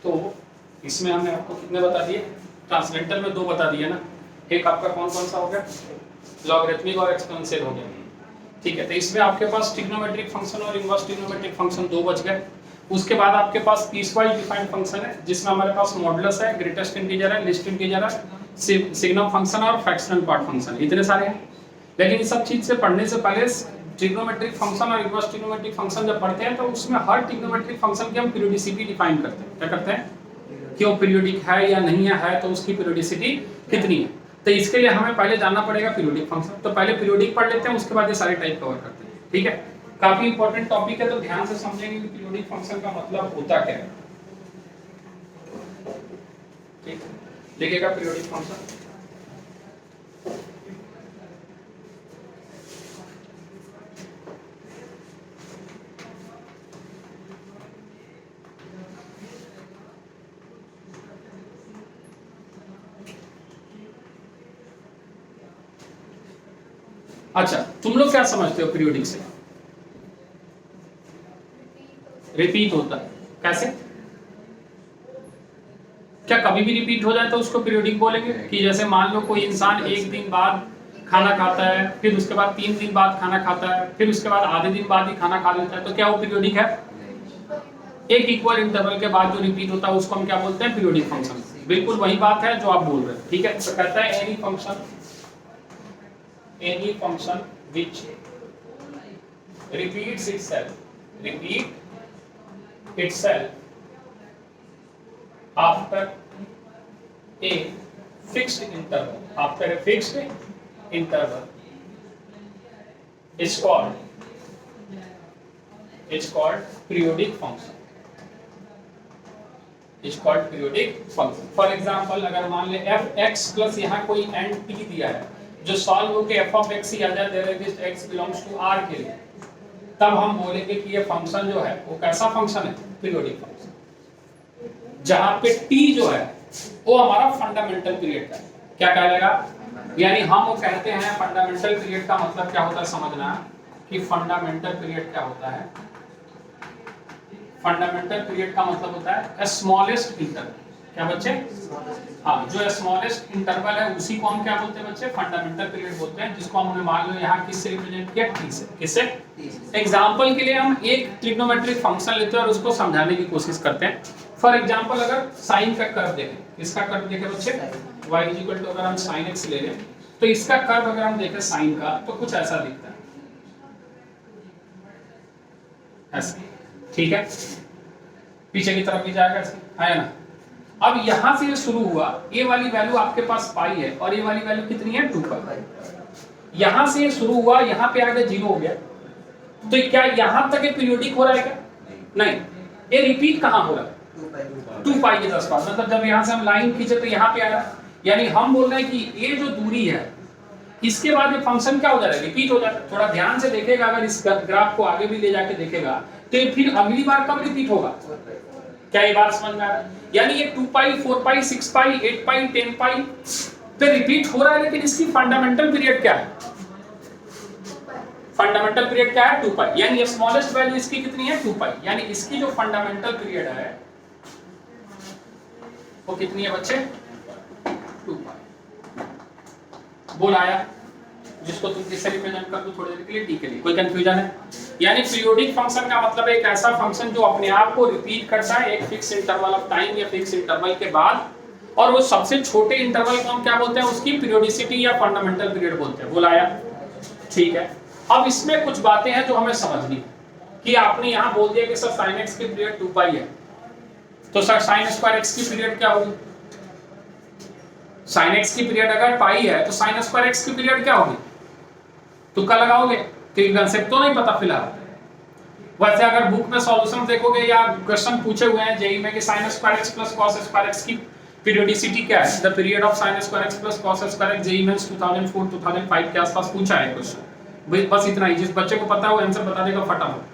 तो इसमें हमने आपको कितने बता दिए, ट्रांसडेंटल में 2 बता दिए ना, एक आपका कौन कौन सा हो गया, लॉगरिथमिक और एक्सपोनेंशियल हो गया, ठीक है। तो इसमें आपके पास ट्रिग्नोमेट्रिक फंक्शन और इनवर्स ट्रिग्नोमेट्रिक फंक्शन 2 बच गए। उसके बाद आपके पास पीसवाइज डिफाइंड फंक्शन है जिसमें हमारे पास मॉडुलस है, ग्रेटेस्ट इंटीजर है, लीस्ट इंटीजर है, सिग्नम फंक्शन और फ्रैक्शनल पार्ट फंक्शन, इतने सारे हैं। लेकिन इस सब चीज से पढ़ने से पहले ट्रिग्नोमेट्रिक फंक्शन और इनवर्स ट्रिग्नोमेट्रिक फंक्शन जब पढ़ते हैं तो उसमें हर ट्रिग्नोमेट्रिक फंक्शन की हम पीरियोडिसिटी डिफाइन करते हैं। क्या करते हैं कि वो पीरियोडिक है या नहीं है, तो उसकी पीरियोडिसिटी कितनी है। तो इसके लिए हमें पहले जानना पड़ेगा पीरियोडिक फंक्शन। तो पहले पीरियोडिक पढ़ लेते हैं, उसके बाद ये सारे टाइप कवर करते हैं, ठीक है। काफी इंपॉर्टेंट टॉपिक है, तो ध्यान से समझेंगे कि पीरियोडिक फंक्शन का मतलब होता क्या है, ठीक। लिखिएगा पीरियोडिक फंक्शन। अच्छा, तुम लोग क्या समझते हो पीरियोडिक से? रिपीट होता है, कैसे? क्या कभी भी रिपीट हो जाए तो उसको पीरियोडिक बोलेंगे? कि जैसे मान लो कोई इंसान 1 दिन बाद खाना खाता है, फिर उसके बाद 3 दिन बाद खाना खाता है, फिर उसके बाद आधे दिन बाद ही खाना खा लेता है, तो क्या वो पीरियोडिक है? एक इक्वल इंटरवल के बाद जो रिपीट होता है उसको हम क्या बोलते हैं? Periodic function. बिल्कुल वही बात है जो आप बोल रहे हैं, ठीक है। तो कहता है any function which repeats itself after a fixed interval is called periodic function. For example, अगर मान ले f(x) प्लस यहाँ कोई एंड t दिया है जो सॉल्व होके f(x) ही आ जाए, there exist x belongs to r के लिए, तब हम बोलेंगे कि ये फंक्शन जो है वो कैसा फंक्शन है? Periodic function. जहां पे t जो है वो हमारा फंडामेंटल पीरियड का है। क्या कहलाएगा? यानी हम वो कहते हैं फंडामेंटल पीरियड का मतलब क्या होता है समझना, कि फंडामेंटल पीरियड क्या होता है। फंडामेंटल पीरियड का मतलब होता है स्मॉलेस्ट इंटरवल। क्या बच्चे? हाँ, जो स्मॉलेस्ट इंटरवल है उसी को हम क्या बोलते हैं बच्चे? फंडामेंटल पीरियड बोलते हैं, जिसको हमने मान लो यहाँ किससे रिप्रेजेंट किया? t से। किससे? एग्जांपल के लिए हम एक ट्रिग्नोमेट्रिक फंक्शन लेते हैं और उसको समझाने की कोशिश करते हैं। फॉर एग्जांपल अगर साइन का कर्व देखें, इसका कर्व देखें बच्चे, y = अगर हम sin x ले लें तो इसका कर्व अगर हम देखें साइन का तो कुछ ऐसा दिखता है, ऐसे, ठीक है। पीछे की तरफ भी जाएगा ऐसे, है ना। अब यहां से ये शुरू हुआ, ये वाली वैल्यू आपके पास पाई है और ये वाली वैल्यू कितनी है? 2π। यहां से ये शुरू हुआ, यहां पे आगे 0 हो गया, तो क्या यहां तक ये पीरियोडिक हो रहा है क्या? नहीं, ये रिपीट कहां हो रहा है? 2π के 10 पास। मतलब जब यहां से हम लाइन खींचे तो यहां पे आया, यानी हम बोल रहे हैं कि ये जो दूरी है इसके बाद ये फंक्शन क्या हो जा रहा है? रिपीट हो जा रहा है। थोड़ा ध्यान से देखेगा, अगर इस ग्राफ को आगे भी ले जाके देखेगा तो फिर अगली बार कब रिपीट होगा? क्या ये बात समझ में आ रहा है? यानी ये 2π, 4π, 6π, 8π, 10π पे रिपीट हो रहा है, लेकिन इसकी फंडामेंटल पीरियड क्या है? फंडामेंटल पीरियड क्या है? 2π। यानी स्मॉलेस्ट वैल्यू इसकी कितनी है? 2π। यानी इसकी जो फंडामेंटल पीरियड है वो कितनी है बच्चे? 2π। बोल आया, जिसको तुम किससे रिप्रेजेंट कर दो थोड़ी देर के लिए, t के लिए। कोई कंफ्यूजन है? यानी पीरियोडिक फंक्शन का मतलब एक ऐसा फंक्शन जो अपने आप को रिपीट करता है एक फिक्स इंटरवल ऑफ टाइम या फिक्स इंटरवल के बाद, और वो सबसे छोटे इंटरवल को हम क्या बोलते हैं? उसकी पीरियोडिसिटी या फंडामेंटल पीरियड बोलते हैं। बोल आया, ठीक है। अब इसमें कुछ बातें हैं जो हमें समझनी है, कि आपने यहाँ बोल दिया कि सर sin x की पीरियड 2π है, तो सर sin² x की पीरियड क्या होगी? sin x की पीरियड अगर पाई है तो sin² x की पीरियड क्या होगी? तुक्का लगाओगे? क्योंकि कंसेप्ट तो नहीं पता फिलहाल। वैसे अगर बुक में सॉल्यूशन देखोगे या क्वेश्चन पूछे हुए हैं जेई में कि sin² x + cos² x की पीरियोडिसिटी क्या है, the period of sin² x + cos² x, JEE Mains 2004 2005 के आसपास पूछा है क्वेश्चन। बस इतना ही, जिस बच्चे को पता है वो आंसर बता देगा फटाफट,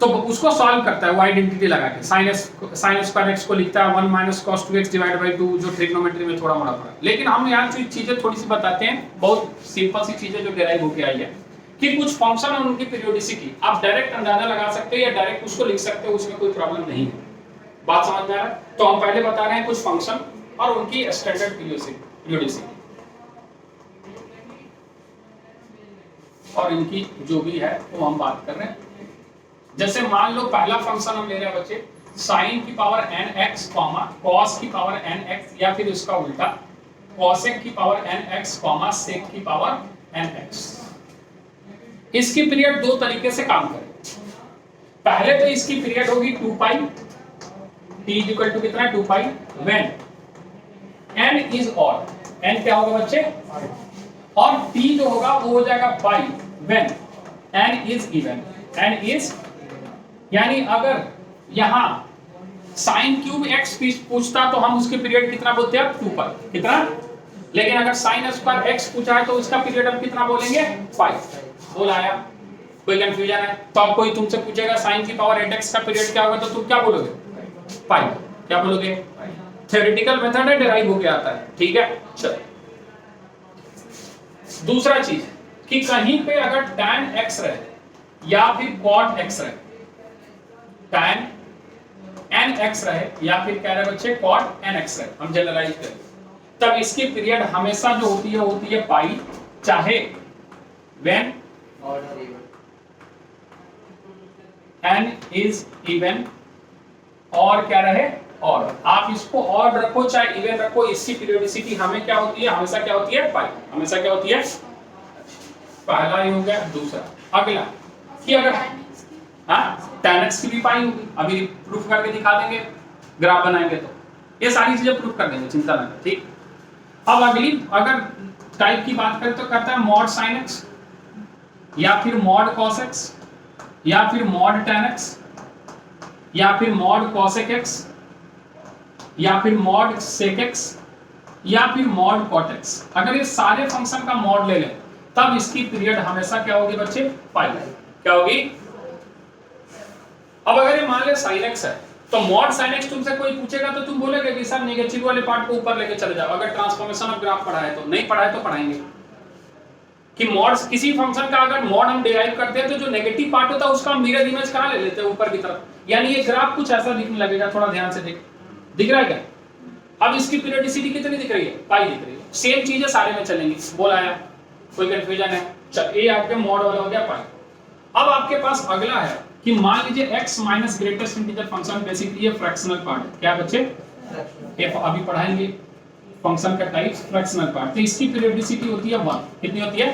तो उसको सॉल्व करता है वो आइडेंटिटी लगा के। sin² x को लिखता है 1 - cos 2x / 2, जो ट्रिग्नोमेट्री में थोड़ा मोड़ा पड़ा। लेकिन हम यहाँ जो चीजें थोड़ी सी बताते हैं, बहुत सिंपल सी चीजें जो डेराइव होके आई है, कि कुछ फंक्शन और उनकी पीरियोडिसिटी आप डायरेक्ट अंदाजा लगा सकते हो या डायरेक्ट उसको लिख सकते हो, उसमें कोई प्रॉब्लम नहीं है। बात समझ में आ रहा है? तो हम पहले बता रहे हैं कुछ फंक्शन और उनकी स्टैंडर्ड पीरियोडिसिटी और इनकी जो भी है वो हम बात कर रहे हैं। जैसे मान लो पहला फंक्शन हम ले रहे हैं बच्चे sin की पावर nx cos की पावर nx या फिर इसका उल्टा cosec की पावर nx sec की पावर nx। इसकी पीरियड दो तरीके से काम करे। पहले तो इसकी पीरियड होगी 2 पाई t इक्वल टू कितना 2 pi when n is odd. n क्या होगा बच्चे और t जो होगा वो हो जाएगा pi when n is even. n is यानी अगर यहां sin क्यूब x पूछता तो हम उसकी पीरियड कितना बोलते हैं 2 पाई कितना। लेकिन अगर sin स्क्वायर x पूछा है तो उसका पीरियड हम कितना बोलेंगे 5। बोल आया? कोई कंफ्यूजन है? तो अब कोई तुमसे पूछेगा sin की पावर 8x का पीरियड क्या होगा तो तुम क्या बोलोगे पाई। क्या बोलोगे? थ्योरेटिकल मेथड है, डिराइव होके आता है। ठीक है चलो दूसरा चीज कि कहीं पे अगर tan x रहे या फिर cot x रहे tan nx रहे या फिर क्या रहे बच्चे cot nx रहे हम जनरलाइज करें तब इसकी पीरियड हमेशा जो होती है पाई चाहे when n is even और क्या रहे और। आप इसको और रखो चाहे इवन रखो इसकी पीरियोडिसिटी हमें क्या होती है हमेशा क्या होती है पाई। हमेशा क्या होती है पहला ही हो गया। दूसरा अगला कि अगर tan x की भी पाई होगी। अभी प्रूफ करके दिखा देंगे ग्राफ बनाएंगे तो ये सारी चीजें प्रूफ कर देंगे चिंता ना। ठीक अब अगली अगर टाइप की बात करें तो करता है मॉड sin x या फिर मॉड cos x या फिर मॉड tan x या फिर मॉड cosec x या फिर मॉड sec x या फिर मॉड cot x। अगर ये सारे फंक्शन का मॉड ले लें तब इसकी पीरियड हमेशा क्या होगी बच्चे पाई। क्या होगी? अब अगर ये मान ले sin x है तो मॉड sin x तुमसे कोई पूछेगा तो तुम बोलोगे कि सर नेगेटिव वाले पार्ट को ऊपर लेके चले जाओ। अगर ट्रांसफॉर्मेशन ऑफ ग्राफ पढ़ा है तो नहीं पढ़ा है तो पढ़ाएंगे कि मॉड किसी फंक्शन का अगर मॉड हम डिराइव करते हैं तो जो नेगेटिव पार्ट होता है उसका हम मिरर इमेज कहां ले लेते हैं ऊपर की तरफ। यानी ये ग्राफ कुछ ऐसा दिखने लगेगा। थोड़ा ध्यान से दिख रहा है क्या? अब इसकी पीरियोडिसिटी कितनी दिख रही है पाई दिख रही है। सेम चीजें सारे में चलेंगी। बोल आया? कोई कंफ्यूजन है? चल ये आपके मॉड वाला हो गया पाई। अब आपके पास अगला है कि मान लीजिए x minus greatest integer function basically ये फ्रैक्शनल पार्ट क्या बच्चे f अभी पढ़ाएंगे फंक्शन का टाइप फ्रैक्शनल पार्ट। तो इसकी पीरियोडिसिटी होती है 1। कितनी होती है?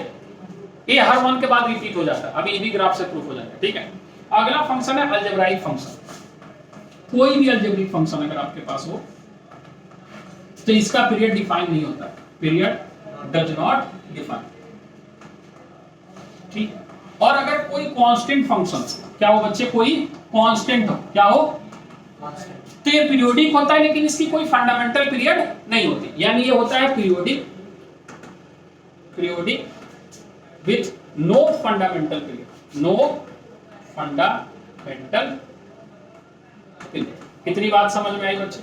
ये हर 1 के बाद रिपीट हो जाता है। अभी ये भी ग्राफ से प्रूफ हो जाएगा। ठीक है अगला फंक्शन है अलजेब्राइक फंक्शन। कोई भी अलजेब्रिक फंक्शन अगर आपके पास हो तो इसका पीरियड डिफाइन नहीं होता। Period does not define. ठीक और अगर कोई कांस्टेंट फंक्शन क्या हो बच्चे कोई कांस्टेंट हो क्या हो तो ये पीरियोडिक होता है लेकिन इसकी कोई फंडामेंटल पीरियड नहीं होती। यानी ये होता है periodic with no fundamental period. No fundamental period. कितनी बात समझ में आई बच्चे?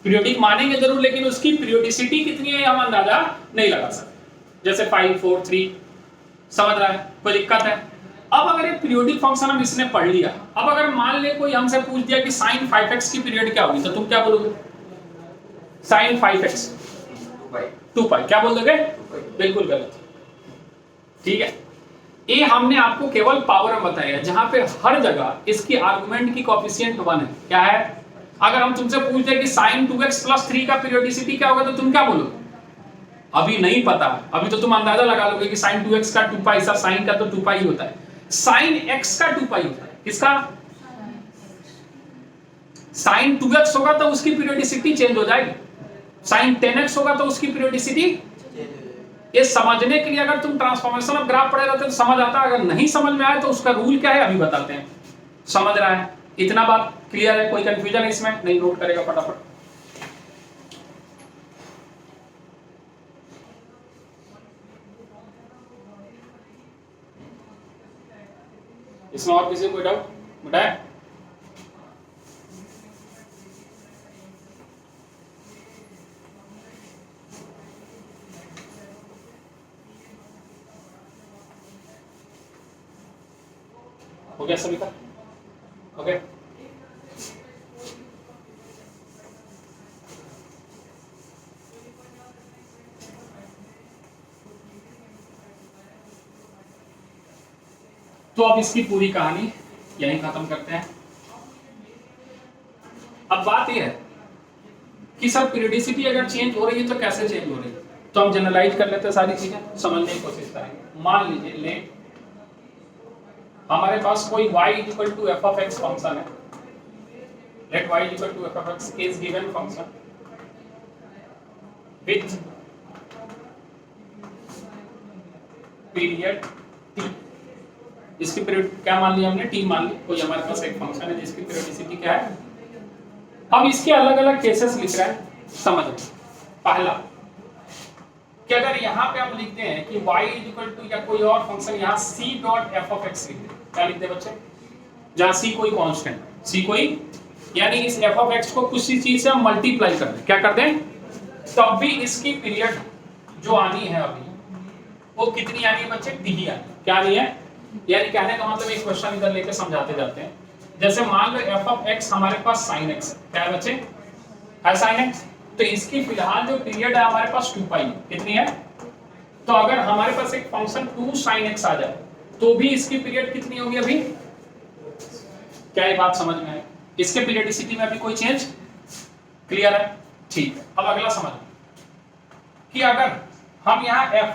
पीरियोडिक मानेंगे जरूर लेकिन उसकी पीरियोडिसिटी कितनी है हम अंदाजा नहीं लगा सकते। जैसे 5 4 3 समझ रहा है? कोई दिक्कत है? अब अगर एक पीरियोडिक फंक्शन हम इसने पढ़ लिया अब अगर मान ले कोई हमसे पूछ दिया कि sin 5x की पीरियड क्या होगी तो तुम क्या बोलोगे? sin 5x 2 पाई। क्या बोल दोगे? बिल्कुल गलत। ठीक है ये हमने आपको केवल पावर में बताया जहां पे हर जगह इसकी आर्गुमेंट की कोएफिशिएंट 1 है। क्या है? अगर हम तुमसे पूछ दे कि sin 2x + 3 का पीरियोडिसिटी क्या होगा तो तुम क्या बोलोगे? अभी नहीं पता। अभी तो तुम अंदाजा लगा लोगे कि sin 2x का 2 पाई। सर sin का तो 2 पाई होता है। sin x का 2 पाई होता है। किसका? sin 2x होगा तो उसकी पीरियोडिसिटी चेंज हो जाएगी। sin 10x होगा तो उसकी पीरियोडिसिटी। ये समझने के लिए अगर तुम ट्रांसफॉर्मेशन ऑफ ग्राफ पढ़े रहते तो समझ आता। अगर नहीं समझ में आए तो उसका रूल क्या है अभी बताते हैं। समझ रहा है? इतना बात क्लियर है? कोई कंफ्यूजन है इसमें? नहीं नोट करेगा फटाफट। इसमें और किसी कोई डाउट बताए? हो गया सभी का? ओके तो अब इसकी पूरी कहानी यहीं खत्म करते हैं। अब बात यह है कि सर पीरियोडिसिटी अगर चेंज हो रही है तो कैसे चेंज हो रही है, तो हम जनरलाइज कर लेते हैं, सारी चीजें समझने की कोशिश करेंगे। मान लीजिए ले हमारे पास कोई y equal to f of x function है, let y equal to f of x is given function with period t। इसकी पीरियड क्या मान लिया हमने, t मान ली। कोई हमारे पास एक फंक्शन है जिसकी पीरियोडिसिटी क्या है। अब इसके अलग अलग केसेस लिख रहे हैं, समझ रहे। पहला कि अगर यहाँ पे हम लिखते हैं कि y इक्वल टू या कोई और फंक्शन यहाँ c dot F of x लिख दे, क्या लिख दे बच्चे, जहाँ c कोई कांस्टेंट, c कोई, यानी इस f ऑफ x को किसी चीज से हम मल्टीप्लाई कर दें, क्या कर दें, तब भी इसकी पीरियड जो आनी है अभी वो कितनी आनी है बच्चे, t ही आनी, क्या आनी है। यानी कहने का मतलब एक क्वेश्चन इधर लेके समझाते जाते हैं। जैसे मान लो f ऑफ x हमारे पास sin x है, क्या है बच्चे, है sin x, तो इसकी फिलहाल जो पीरियड है हमारे पास 2 पाई कितनी है। तो अगर हमारे पास एक फंक्शन 2 sin x आ जाए तो भी इसकी पीरियड कितनी होगी अभी, क्या ये बात समझ में है। इसके पीरियडिसिटी में अभी कोई चेंज, क्लियर है, ठीक है। अब अगला समझ कि अगर हम यहाँ f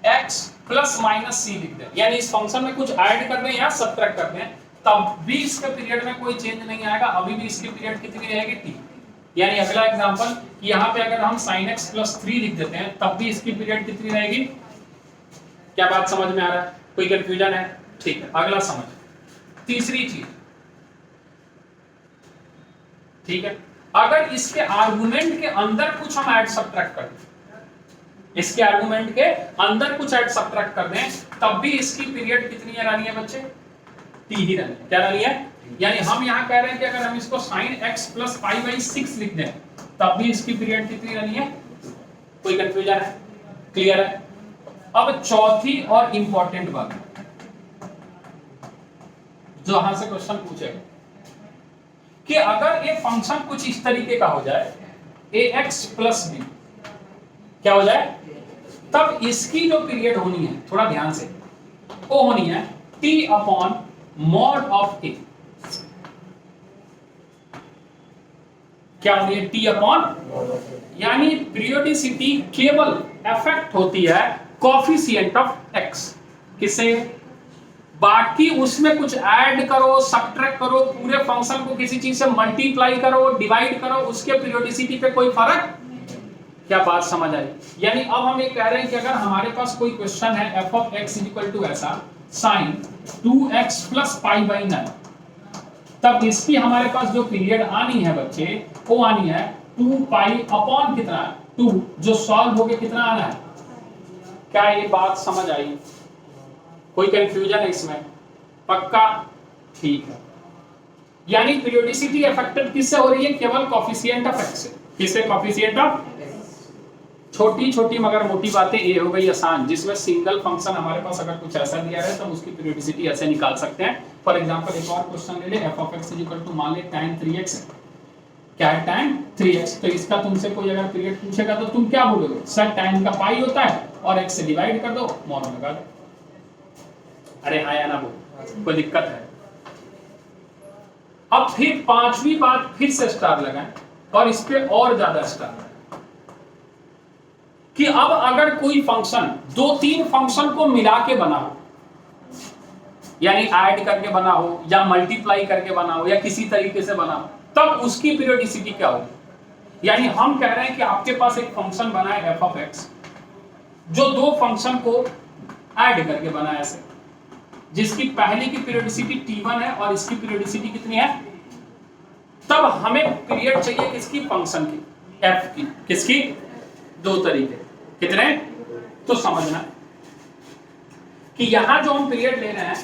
x प्लस माइनस सी लिख दें, यानी इस फंक्शन में कुछ ऐड कर दें या सब्ट्रैक्ट कर दें, तब भी इसके पीरियड में कोई चेंज नहीं आएगा, अभी भी इसकी पीरियड कितनी रहेगी, t। यानी अगला एग्जांपल कि यहाँ पे अगर हम sin x प्लस 3 लिख देते हैं तब भी इसकी पीरियड कितनी रहेगी, क्या बात समझ में आ रहा है, कोई कंफ्यूजन है, ठीक है। अगला समझ, तीसरी चीज, ठीक है, अगर इसके आर्गुमेंट के अंदर कुछ हम ऐड सब्ट्रैक्ट कर दें, इसके आर्गुमेंट के अंदर कुछ ऐड सब्ट्रैक्ट कर दें, तब भी इसकी पीरियड कितनी रहनी है बच्चे, t ही रहनी है, क्या रहनी है। यानी हम यहाँ कह रहे हैं कि अगर हम इसको sin x plus pi by 6 लिख दें तब भी इसकी पीरियड कितनी रहनी है, कोई कंफ्यूजन है, क्लियर है। अब चौथी और इंपॉर्टेंट बात जो यहां से क्वेश्चन पूछेगा कि अगर ये फंक्शन कुछ इस तरीके का हो जाए ax प्लस b, क्या हो जाए, तब इसकी जो पीरियड होनी है, थोड़ा ध्यान से, वो होनी है t upon mod of a, क्या होनी है, t अपॉन, यानी पीरियोडिसिटी केवल इफेक्ट होती है कोफिशिएंट ऑफ x, किसे, बाकी उसमें कुछ ऐड करो सब्ट्रैक्ट करो, पूरे फंक्शन को किसी चीज से मल्टीप्लाई करो डिवाइड करो, उसके पीरियोडिसिटी पे कोई फर्क, क्या बात समझ आई। यानी अब हम ये कह रहे हैं कि अगर हमारे पास कोई क्वेश्चन है f of x equal to ऐसा sin 2x plus pi by 9, तब इसकी हमारे पास जो पीरियड आनी है बच्चे वो आनी है 2 पाई अपॉन कितना, 2, जो सॉल्व हो गया कितना आना है, क्या ये बात समझ आई, कोई कंफ्यूजन है इसमें, पक्का, ठीक है। यानी पीरियोडिसिटी अफेक्टेड किससे हो रही है, केवल कोफिशिएंट ऑफ x से, किससे, कोफिशिएंट ऑफ, छोटी छोटी मगर मोटी बातें, ये हो गई आसान, जिसमें सिंगल फंक्शन हमारे पास अगर कुछ ऐसा दिया है तो हम उसकी पीरियोडिसिटी ऐसे निकाल सकते हैं। फॉर एग्जांपल एक और क्वेश्चन ले ले, f of x equal to मान ले tan 3x है, क्या है tan 3x, तो इसका तुमसे कोई अगर पीरियड पूछेगा तो तुम क्या बोलोगे, सर tan का पाई होता है और x से डिवाइड कर दो, मॉड लगा दो, अरे हाँ या ना बोल, कोई दिक्कत है। अब फिर पांचवी बात फिर से स्टार लगाएं और इस पे और ज्यादा स्टार लगाएं कि अब अगर कोई फंक्शन 2-3 फंक्शन को मिला के बना हो, यानी ऐड करके बना हो या मल्टीप्लाई करके बना हो या किसी तरीके से बना हो, तब उसकी पीरियोडिसिटी क्या होगी। यानी हम कह रहे हैं कि आपके पास एक फंक्शन बना है f ऑफ x जो 2 फंक्शन को ऐड करके बना है ऐसे, जिसकी पहले की पीरियोडिसिटी t1 है और इसकी पीरियोडिसिटी कितनी है, तब हमें पीरियड चाहिए किसकी, फंक्शन की f की, किसकी, 2 तरीके, कितने, तो समझना कि यहां जो हम पीरियड ले रहे हैं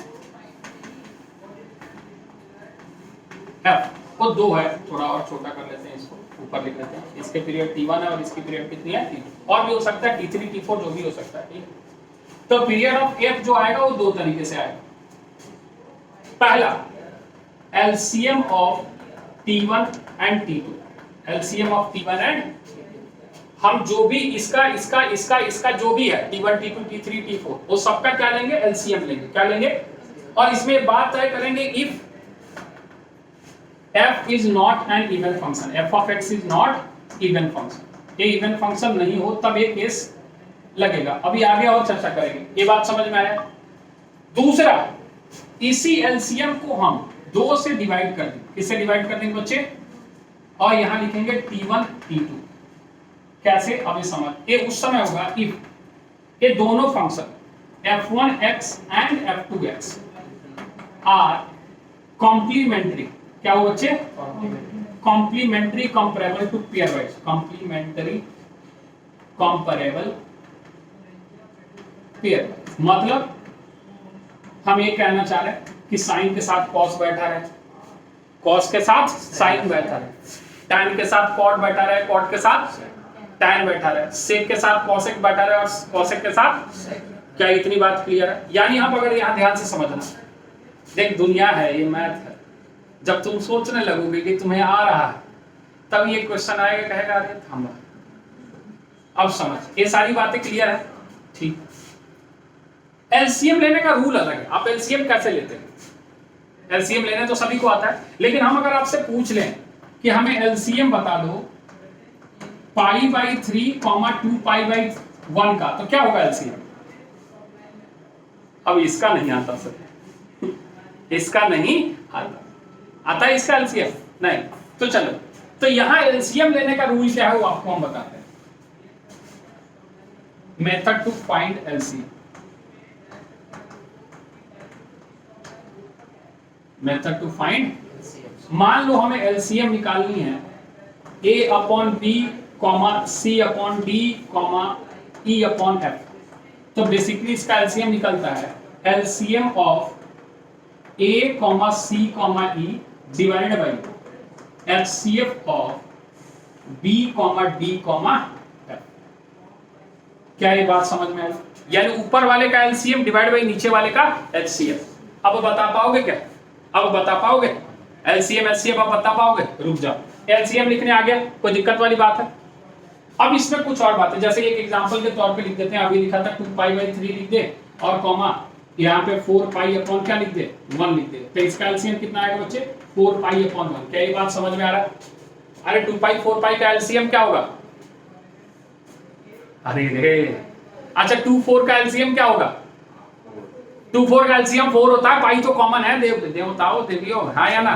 f वो 2 है, थोड़ा और छोटा कर लेते हैं, इसको ऊपर लिख लेते हैं, इसके पीरियड t1 है और इसकी पीरियड कितनी है, t2, और भी हो सकता है t3 t4 जो भी हो सकता है, ठीक। तो पीरियड ऑफ f जो आएगा वो 2 तरीके से आएगा। पहला LCM of t1 and t2, LCM of t1 and, हम जो भी इसका जो भी है T1 T2 T3 T4 वो सबका क्या लेंगे, एलसीएम लेंगे। क्या लेंगे? और इसमें बात तय करेंगे if f is not an even function, f of x is not even function, ये इवन फंक्शन नहीं हो तब ये केस लगेगा। अभी आगे और चर्चा करेंगे। ये बात समझ में आया? दूसरा, इसी एलसीएम को हम 2 से डिवाइड कर देंगे। किससे डिवाइड कर देंगे बच्चे? और यहां लिखेंगे T1 T2। कैसे? अभी समझ। ये उस समय होगा इफ ये दोनों function f1x and f2x are complementary. क्या हो बच्चे? Complementary comparable to pair wise. Complementary comparable pair, मतलब हम ये कहना चाह रहे हैं कि साइन के साथ कॉस बैठा रहे, कॉस के साथ साइन बैठा रहे, टैन के साथ कॉट बैठा रहे, कॉट के साथ टैन बैठा रहे, सेक के साथ कॉसेक बैठा रहे और कॉसेक के साथ। क्या इतनी बात क्लियर है? यानी हम अगर यहाँ ध्यान से समझना, देख दुनिया है, ये मैथ है। जब तुम सोचने लगोगे कि तुम्हें आ रहा है तब ये क्वेश्चन आएगा, कहेगा अरे थामा। अब समझ, ये सारी बातें क्लियर है? ठीक। एलसीएम लेने का रूल अलग है। आप एलसीएम कैसे लेते हैं? एलसीएम लेने तो सभी को आता है, लेकिन हम अगर आपसे पूछ लें कि हमें एलसीएम बता दो π/3, 2π/1 का, तो क्या होगा एलसीएम? अब इसका नहीं आता सर, इसका नहीं आता। आता है इसका एलसीएम? नहीं। तो चलो, तो यहां एलसीएम लेने का रूल क्या है वो आपको हम बताते हैं। Method to find LCM. Method to find, मान लो हमें एलसीएम निकालनी है a/b, c/d, e/f। तो बेसिकली इसका एलसीएम निकलता है LCM of a, c, e divided by HCF of b, d, f। क्या ये बात समझ में आई? यानी ऊपर वाले का एलसीएम डिवाइड बाई नीचे वाले का एचसीएफ। अब बता पाओगे क्या? अब बता पाओगे? एलसीएम एचसीएफ अब बता पाओगे? रुक जाओ, एलसीएम लिखने आ गया, कोई दिक्कत वाली बात है? अब इसमें कुछ और बातें, जैसे एक एग्जांपल के तौर पे लिख देते हैं। अभी लिखा था 2π/3 लिख दे और कॉमा यहाँ पे 4π/ क्या लिख दे? 1 लिख दे। तो इसका एलसीएम कितना आएगा बच्चे? 4π/1। क्या ये बात समझ में आ रहा है? अरे 2π 4π का एलसीएम क्या होगा? अरे रे, अच्छा 2 4 का एलसीएम क्या होगा? 2 4 का एलसीएम 4 होता है, पाई तो कॉमन है, देवताओ देवियो, हाँ या ना?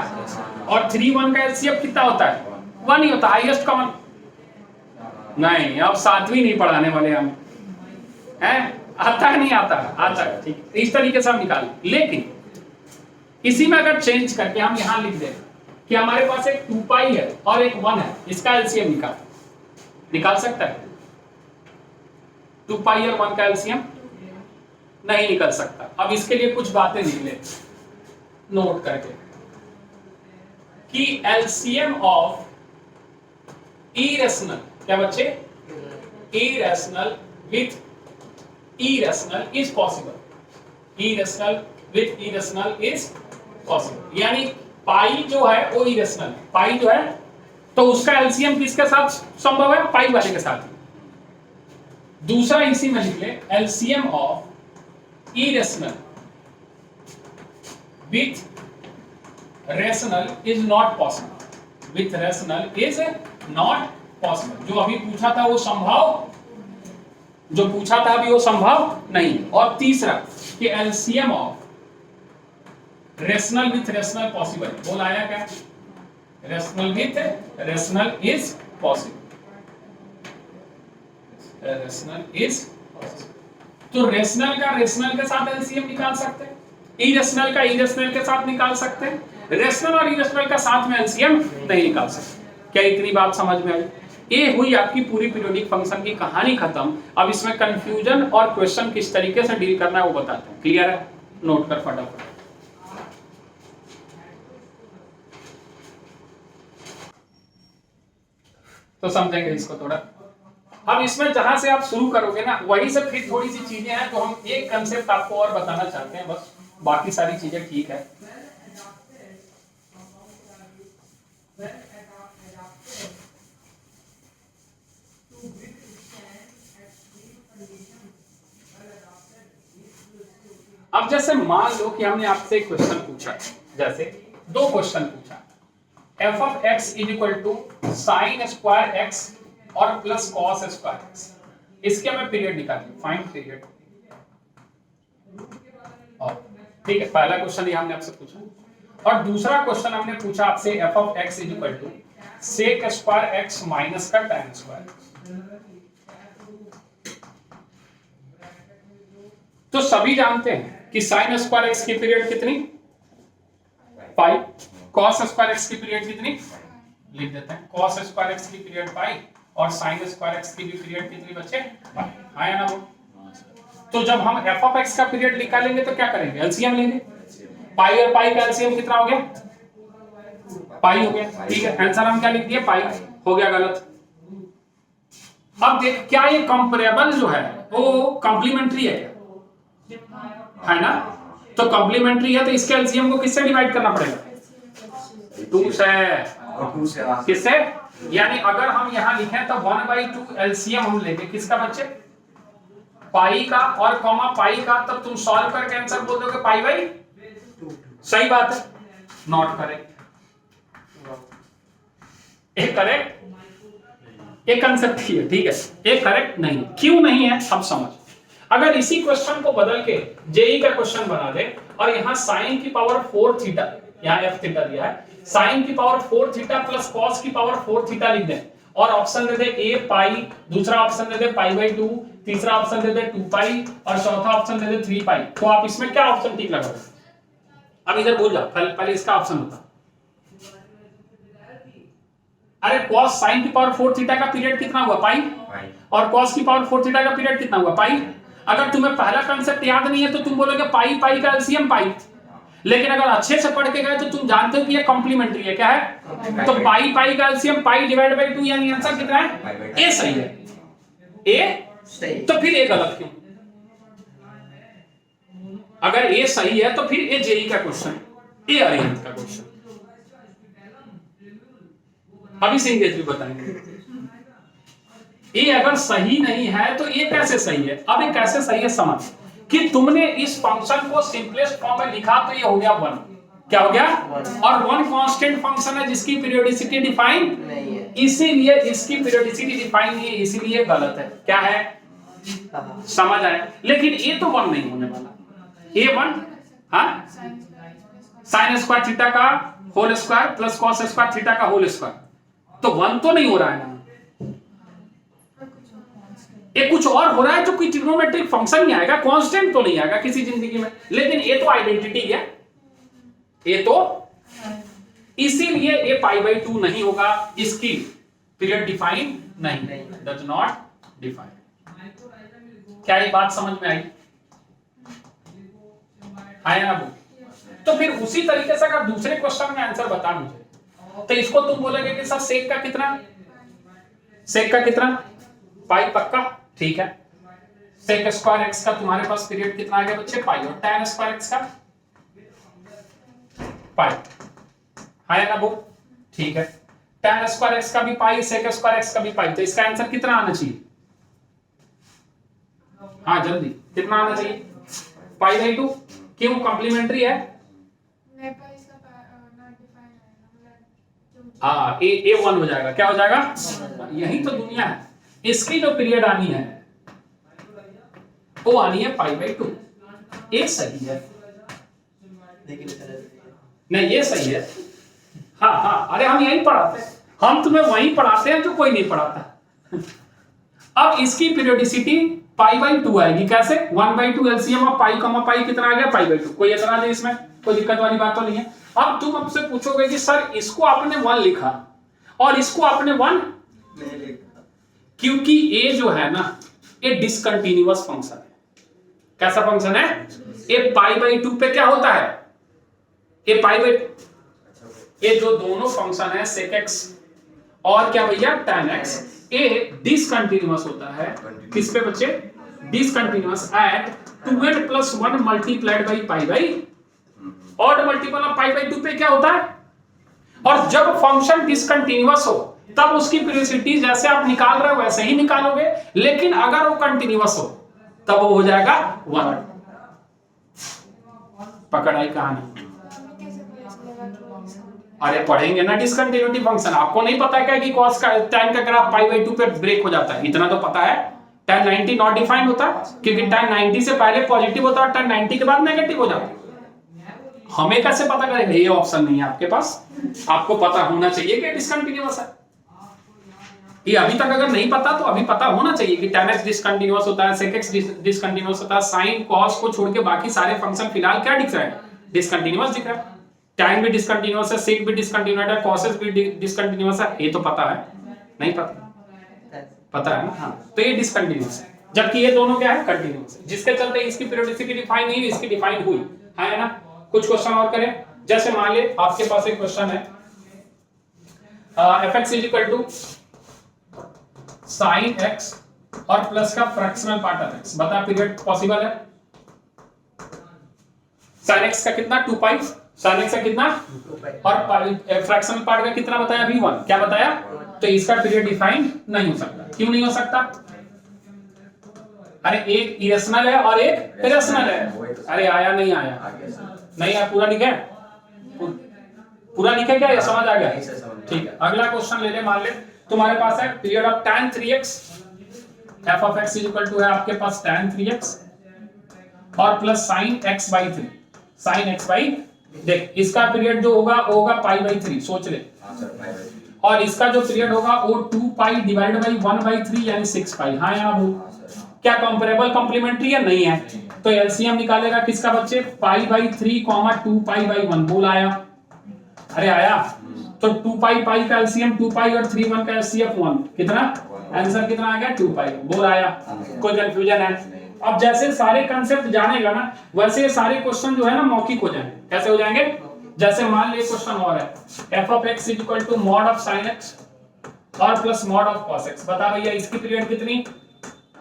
और 3 1 का एलसीएम कितना होता है? 1 ही होता है, हाईएस्ट कॉमन। नहीं, अब 7वीं नहीं पढ़ाने वाले हम हैं। आता है नहीं आता? आता है। ठीक, इस तरीके से हम निकाल। लेकिन इसी में अगर चेंज करके हम यहां लिख दें कि हमारे पास एक 2π है और एक 1 है, इसका एलसीएम निकाल सकता है? 2π और 1 का एलसीएम नहीं निकल सकता। अब इसके लिए कुछ बातें लिख ले नोट करके कि एलसीएम ऑफ इरेशनल, क्या बच्चे? Irrational with irrational is possible. Irrational with irrational is possible. यानी पाई जो है वो इरेशनल, पाई जो है तो उसका एलसीएम किसके साथ संभव है? पाई वाले के साथ। दूसरा इसी में लिख ले LCM of irrational with rational is not possible. With rational is not possible. जो अभी पूछा था वो संभव, जो पूछा था अभी वो संभव नहीं। और तीसरा कि LCM of rational with rational possible. बोल आया क्या? Rational with rational is possible. Rational is possible. तो रेशनल का रेशनल के साथ एलसीएम निकाल सकते हैं, इरेशनल का इरेशनल के साथ निकाल सकते हैं, रेशनल और इरेशनल का साथ में एलसीएम नहीं निकाल सकते। क्या इतनी बात समझ में आई? ये हुई आपकी पूरी पीरियोडिक फंक्शन की कहानी खत्म। अब इसमें कंफ्यूजन और क्वेश्चन किस तरीके से डील करना है वो बताता हूं। क्लियर है? नोट कर फटाफट। तो समझेंगे इसको थोड़ा। अब इसमें जहां से आप शुरू करोगे ना वहीं से फिर थोड़ी सी चीजें हैं तो हम एक कंसेप्ट आपको और बताना चाहते हैं, बस बाकी सारी चीजें ठीक है। अब जैसे मान लो कि हमने आपसे एक क्वेश्चन पूछा, जैसे दो क्वेश्चन पूछा, F of x is equal to sine square X और प्लस कॉस स्क्वायर एक्स, इसके हमें पीरियड निकालिए, फाइंड पीरियड। ठीक है, पहला क्वेश्चन ये हमने आपसे पूछा, और दूसरा क्वेश्चन हमने पूछा आपसे F of x is equal to sec square X minus का tan स्क्वायर। तो सभी जानते हैं कि साइन स्क्वायर एक्स की पीरियड कितनी, पाई, कॉस स्क्वायर एक्स की पीरियड कितनी, लिख देते हैं, कॉस स्क्वायर एक्स की पीरियड पाई और साइन स्क्वायर एक्स की भी पीरियड कितनी बच्चे, पाई। आया ना वो? तो जब हम एफ ऑफ एक्स का पीरियड निकालेंगे तो क्या करेंगे, एलसीएम लेंगे, पाई और पाई का एलसीएम कितना हो गया, पाई हो गया। ठीक है, आंसर हम क्या लिख दिए, पाई, हो गया गलत। अब देख, क्या ये कंपेरेबल जो है वो कॉम्प्लीमेंट्री है ना? तो कॉम्प्लीमेंट्री है तो इसके एलसीएम को किससे डिवाइड करना पड़ेगा, 2 से। किससे, यानी अगर हम यहां लिखें तो 1/2 एलसीएम हम लेंगे किसका बच्चे, पाई का और कॉमा पाई का, तब तुम सॉल्व करके आंसर बोल दोगे पाई बाई 2। सही बात है, नॉट करेक्ट। एक करेक्ट, एक कंसेप्ट ही है, ठीक है, एक करेक्ट नहीं। क्यों नहीं है अब समझ। अगर इसी क्वेश्चन को बदल के जेई का क्वेश्चन बना दे और यहां साइन की पावर 4 थीटा, यहां एफ थीटा दिया है, साइन की पावर 4 थीटा प्लस कॉस की पावर 4 थीटा लिख दें और ऑप्शन दे दे ए पाई, दूसरा option they they pi by 2, तीसरा ऑप्शन दे दे 2 पाई और चौथा ऑप्शन दे दे 3 पाई, तो आप इसमें क्या ऑप्शन ठीक लगाओगे? अब इधर भूल जाओ, पहले इसका ऑप्शन होता। अरे कॉस साइन की पावर 4 थीटा का पीरियड कितना हुआ, पाई, और कॉस की पावर 4 थीटा का पीरियड कितना हुआ, पाई। अगर तुम्हें पहला कांसेप्ट याद नहीं है तो तुम बोलोगे पाई पाई का एलसीएम पाई, लेकिन अगर अच्छे से पढ़ के गए तो तुम जानते हो कि ये कॉम्प्लीमेंट्री है। क्या है? तो पाई पाई का एलसीएम पाई डिवाइड बाय 2, यानी आंसर कितना है, ए सही है। ए सही, तो फिर ए गलत क्यों? अगर ए सही है तो फिर ए जेई का क्वेश्चन, ए अरिहंत का क्वेश्चन। अभी सिंगेज भी बताएंगे। ए अगर सही नहीं है तो ए कैसे सही है? अब ये कैसे सही है समझ, कि तुमने इस फंक्शन को सिंपलेस्ट फॉर्म में लिखा तो ये हो गया 1। क्या हो गया? और 1 कांस्टेंट फंक्शन है जिसकी पीरियोडिसिटी डिफाइन नहीं है, इसीलिए इसकी पीरियोडिसिटी डिफाइन नहीं है, इसीलिए गलत है। क्या है? समझ आया? लेकिन ए तो 1 नहीं होने वाला। ए 1 हाँ, साइन स्क्वायर थीटा का whole square plus cos square theta का होल स्क्वायर, तो 1 तो नहीं हो रहा है ना, ये कुछ और हो रहा है जो कोई ट्रिग्नोमेट्रिक फंक्शन नहीं आएगा, कांस्टेंट तो नहीं आएगा किसी जिंदगी में, लेकिन ये तो आइडेंटिटी है, ये तो, इसीलिए ये पाई बाई 2 नहीं होगा, इसकी पीरियड डिफाइन नहीं, डज नॉट डिफाइन। क्या ये बात समझ में आई? आया ना वो? तो फिर उसी तरीके से अगर दूसरे क्वेश्चन में आंसर बता मुझे, तो इसको तुम बोलोगे कि सर सेक का कितना, सेक का कितना, पाई पक्का, ठीक है। सेक स्क्वायर एक्स का तुम्हारे पास पीरियड कितना आ गया बच्चे, पाई, और tan स्क्वायर एक्स का पाई, आया ना वो? ठीक है, tan स्क्वायर एक्स का भी पाई, सेक स्क्वायर एक्स का भी पाई, तो इसका आंसर कितना आना चाहिए? हाँ जल्दी, कितना आना चाहिए? पाई बाई 2। क्यों? कॉम्प्लीमेंट्री है। हाँ, ए 1 हो जाएगा। क्या हो जाएगा? यही तो दुनिया है। इसकी जो पीरियड आनी है वो आनी है पाई बाई 2। ए सही है, नहीं ये सही है। हाँ हाँ, अरे हम यही पढ़ाते हैं, हम तुम्हें वही पढ़ाते हैं जो कोई नहीं पढ़ाता। अब इसकी पीरियोडिसिटी पाई बाई 2 आएगी। कैसे? 1/2 एलसीएम ऑफ पाई कॉमा पाई कितना आ गया, पाई बाई 2। कोई एतराज है इसमें? कोई दिक्कत वाली बात तो नहीं है। अब तुम हमसे पूछोगे कि सर इसको आपने 1 लिखा और इसको आपने 1 नहीं लिखा, क्योंकि ए जो है ना, ये डिसकंटिन्यूअस फंक्शन है। कैसा फंक्शन है? ये पाई बाई 2 पे क्या होता है, ये पाई बाई, ये जो दोनों फंक्शन है सेक एक्स और क्या भैया tan x, ये डिसकंटिन्यूअस होता है। किस पे बच्चे? Discontinuous at 2n + 1 multiplied by pi by, odd multiple of pi by 2 पे क्या होता है? और जब फंक्शन डिसकंटिन्यूअस हो तब उसकी पीरियोडिसिटी जैसे आप निकाल रहे हो वैसे ही निकालोगे, लेकिन अगर वो कंटिन्यूअस हो तब वो हो जाएगा 1। पकड़ आई कहानी। अरे पढ़ेंगे ना डिसकंटिन्यूटी फंक्शन। आपको नहीं पता क्या कि cos का tan का ग्राफ π/2 पे ब्रेक हो जाता है, इतना तो पता है। tan 90 नॉट डिफाइंड होता है क्योंकि tan 90 से पहले पॉजिटिव होता है और tan 90 के बाद नेगेटिव हो जाता है। हमें कैसे पता करेंगे? ये ऑप्शन नहीं है आपके पास। आपको पता होना चाहिए कि डिसकंटिन्यूअस है। ये अभी तक अगर नहीं पता तो अभी पता होना चाहिए कि tan x डिसकंटिन्यूअस होता है, sec x डिसकंटिन्यूअस होता है, sin cos को छोड़ के बाकी सारे फंक्शन फिलहाल क्या दिख रहा है? डिसकंटिन्यूअस दिख रहा है। tan भी डिसकंटिन्यूअस है, sec भी डिसकंटिन्यूअस है, cos भी डिसकंटिन्यूअस है। ये तो पता है, नहीं पता? पता है ना? हाँ, तो ये डिसकंटिन्यूअस है, जबकि ये दोनों क्या है? कंटिन्यूअस है, जिसके चलते इसकी पीरियोडिसिटी डिफाइन नहीं हुई, इसकी डिफाइन हुई है ना। कुछ क्वेश्चन और करें। जैसे मान ले आपके पास एक क्वेश्चन है fx = sin x और प्लस का फ्रैक्शनल पार्ट ऑफ x। बता पीरियड पॉसिबल है? sin x का कितना? 2 पाई। sin x का कितना? और फ्रैक्शनल पार्ट का कितना बताया अभी? 1। क्या बताया? तो इसका पीरियड डिफाइन नहीं हो सकता। क्यों नहीं हो सकता? अरे एक इरेशनल है और एक इरेशनल है। अरे आया नहीं आया? नहीं आया। पूरा लिखा है? पूरा लिखा क्या? ये समझ आ गया? ठीक है, अगला क्वेश्चन ले ले। मान ले तुम्हारे पास है period of tan 3x, f of x = है आपके पास tan 3x और plus sin x/3। sin x/, देख इसका पीरियड जो होगा वो होगा π/3, सोच ले। और इसका जो पीरियड होगा वो 2 पाई डिवाइड बाई 1/3 यानी 6 पाई। हाँ या ना? क्या कंपैरेबल कॉम्प्लीमेंट्री है? नहीं है। तो एलसीएम निकालेगा किसका बच्चे? π/3, 2 π/1। बोल आया? अरे आया। तो 2 पाई का एलसीएम 2 पाई और 3 1 का एचसीएफ 1। कितना? आंसर कितना आ गया? 2 पाई। बोल आया? कोई कंफ्यूजन है? अब जैसे सारे कांसेप्ट जानेगा ना वैसे ये सारे क्वेश्चन जो है ना मौखिक हो जाएंगे। कैसे हो जाएंगे? जैसे मान ले क्वेश्चन और है f of x = mod of sin x और plus mod of cos x। बता भैया इसकी पीरियड कितनी?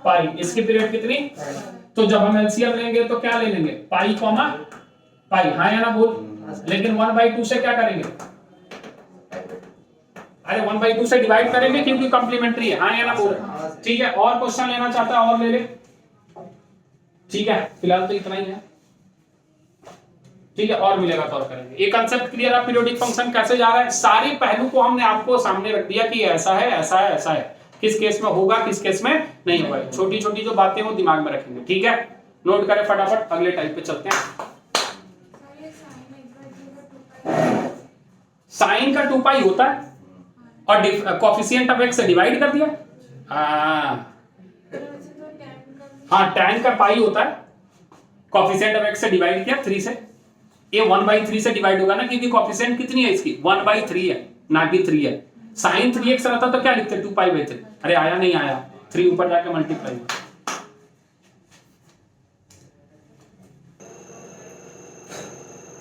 पाई। इसकी पीरियड कितनी? तो जब हम एलसीएम लेंगे तो क्या ले लेंगे? पाई कॉमा पाई। हाँ या ना? बोल। लेकिन 1/2 से क्या करेंगे? अरे 1/2 से डिवाइड करेंगे क्योंकि कॉम्प्लीमेंट्री है। हाँ या ना? बोल। ठीक है, और क्वेश्चन लेना चाहता है और ले ले। ठीक है, फिलहाल तो इतना ही है। ठीक है, और मिलेगा तो और करेंगे। ये कांसेप्ट क्लियर है? पीरियोडिक फंक्शन कैसे जा रहा है, सारे पहलू को हमने आपको सामने रख दिया कि ऐसा है, ऐसा है, ऐसा है, किस केस में होगा, किस केस में नहीं होगा। छोटी छोटी जो बातें वो दिमाग में रखेंगे। ठीक है, नोट करें फटाफट, अगले टाइप पे चलते हैं। साइन का 2 पाई होता है और कोफिशिएंट ऑफ x से डिवाइड कर दिया। हाँ, tan का पाई होता है, कोफिशिएंट ऑफ x से डिवाइड किया 3 से। ये 1/3 से डिवाइड होगा ना क्योंकि कोफिशिएंट कितनी है इसकी? 1/3 है, ना कि 3 है। sin 3x रहता तो क्या लिखते? 2 पाई/3। अरे आया नहीं आया? 3 ऊपर जाके मल्टीप्लाई।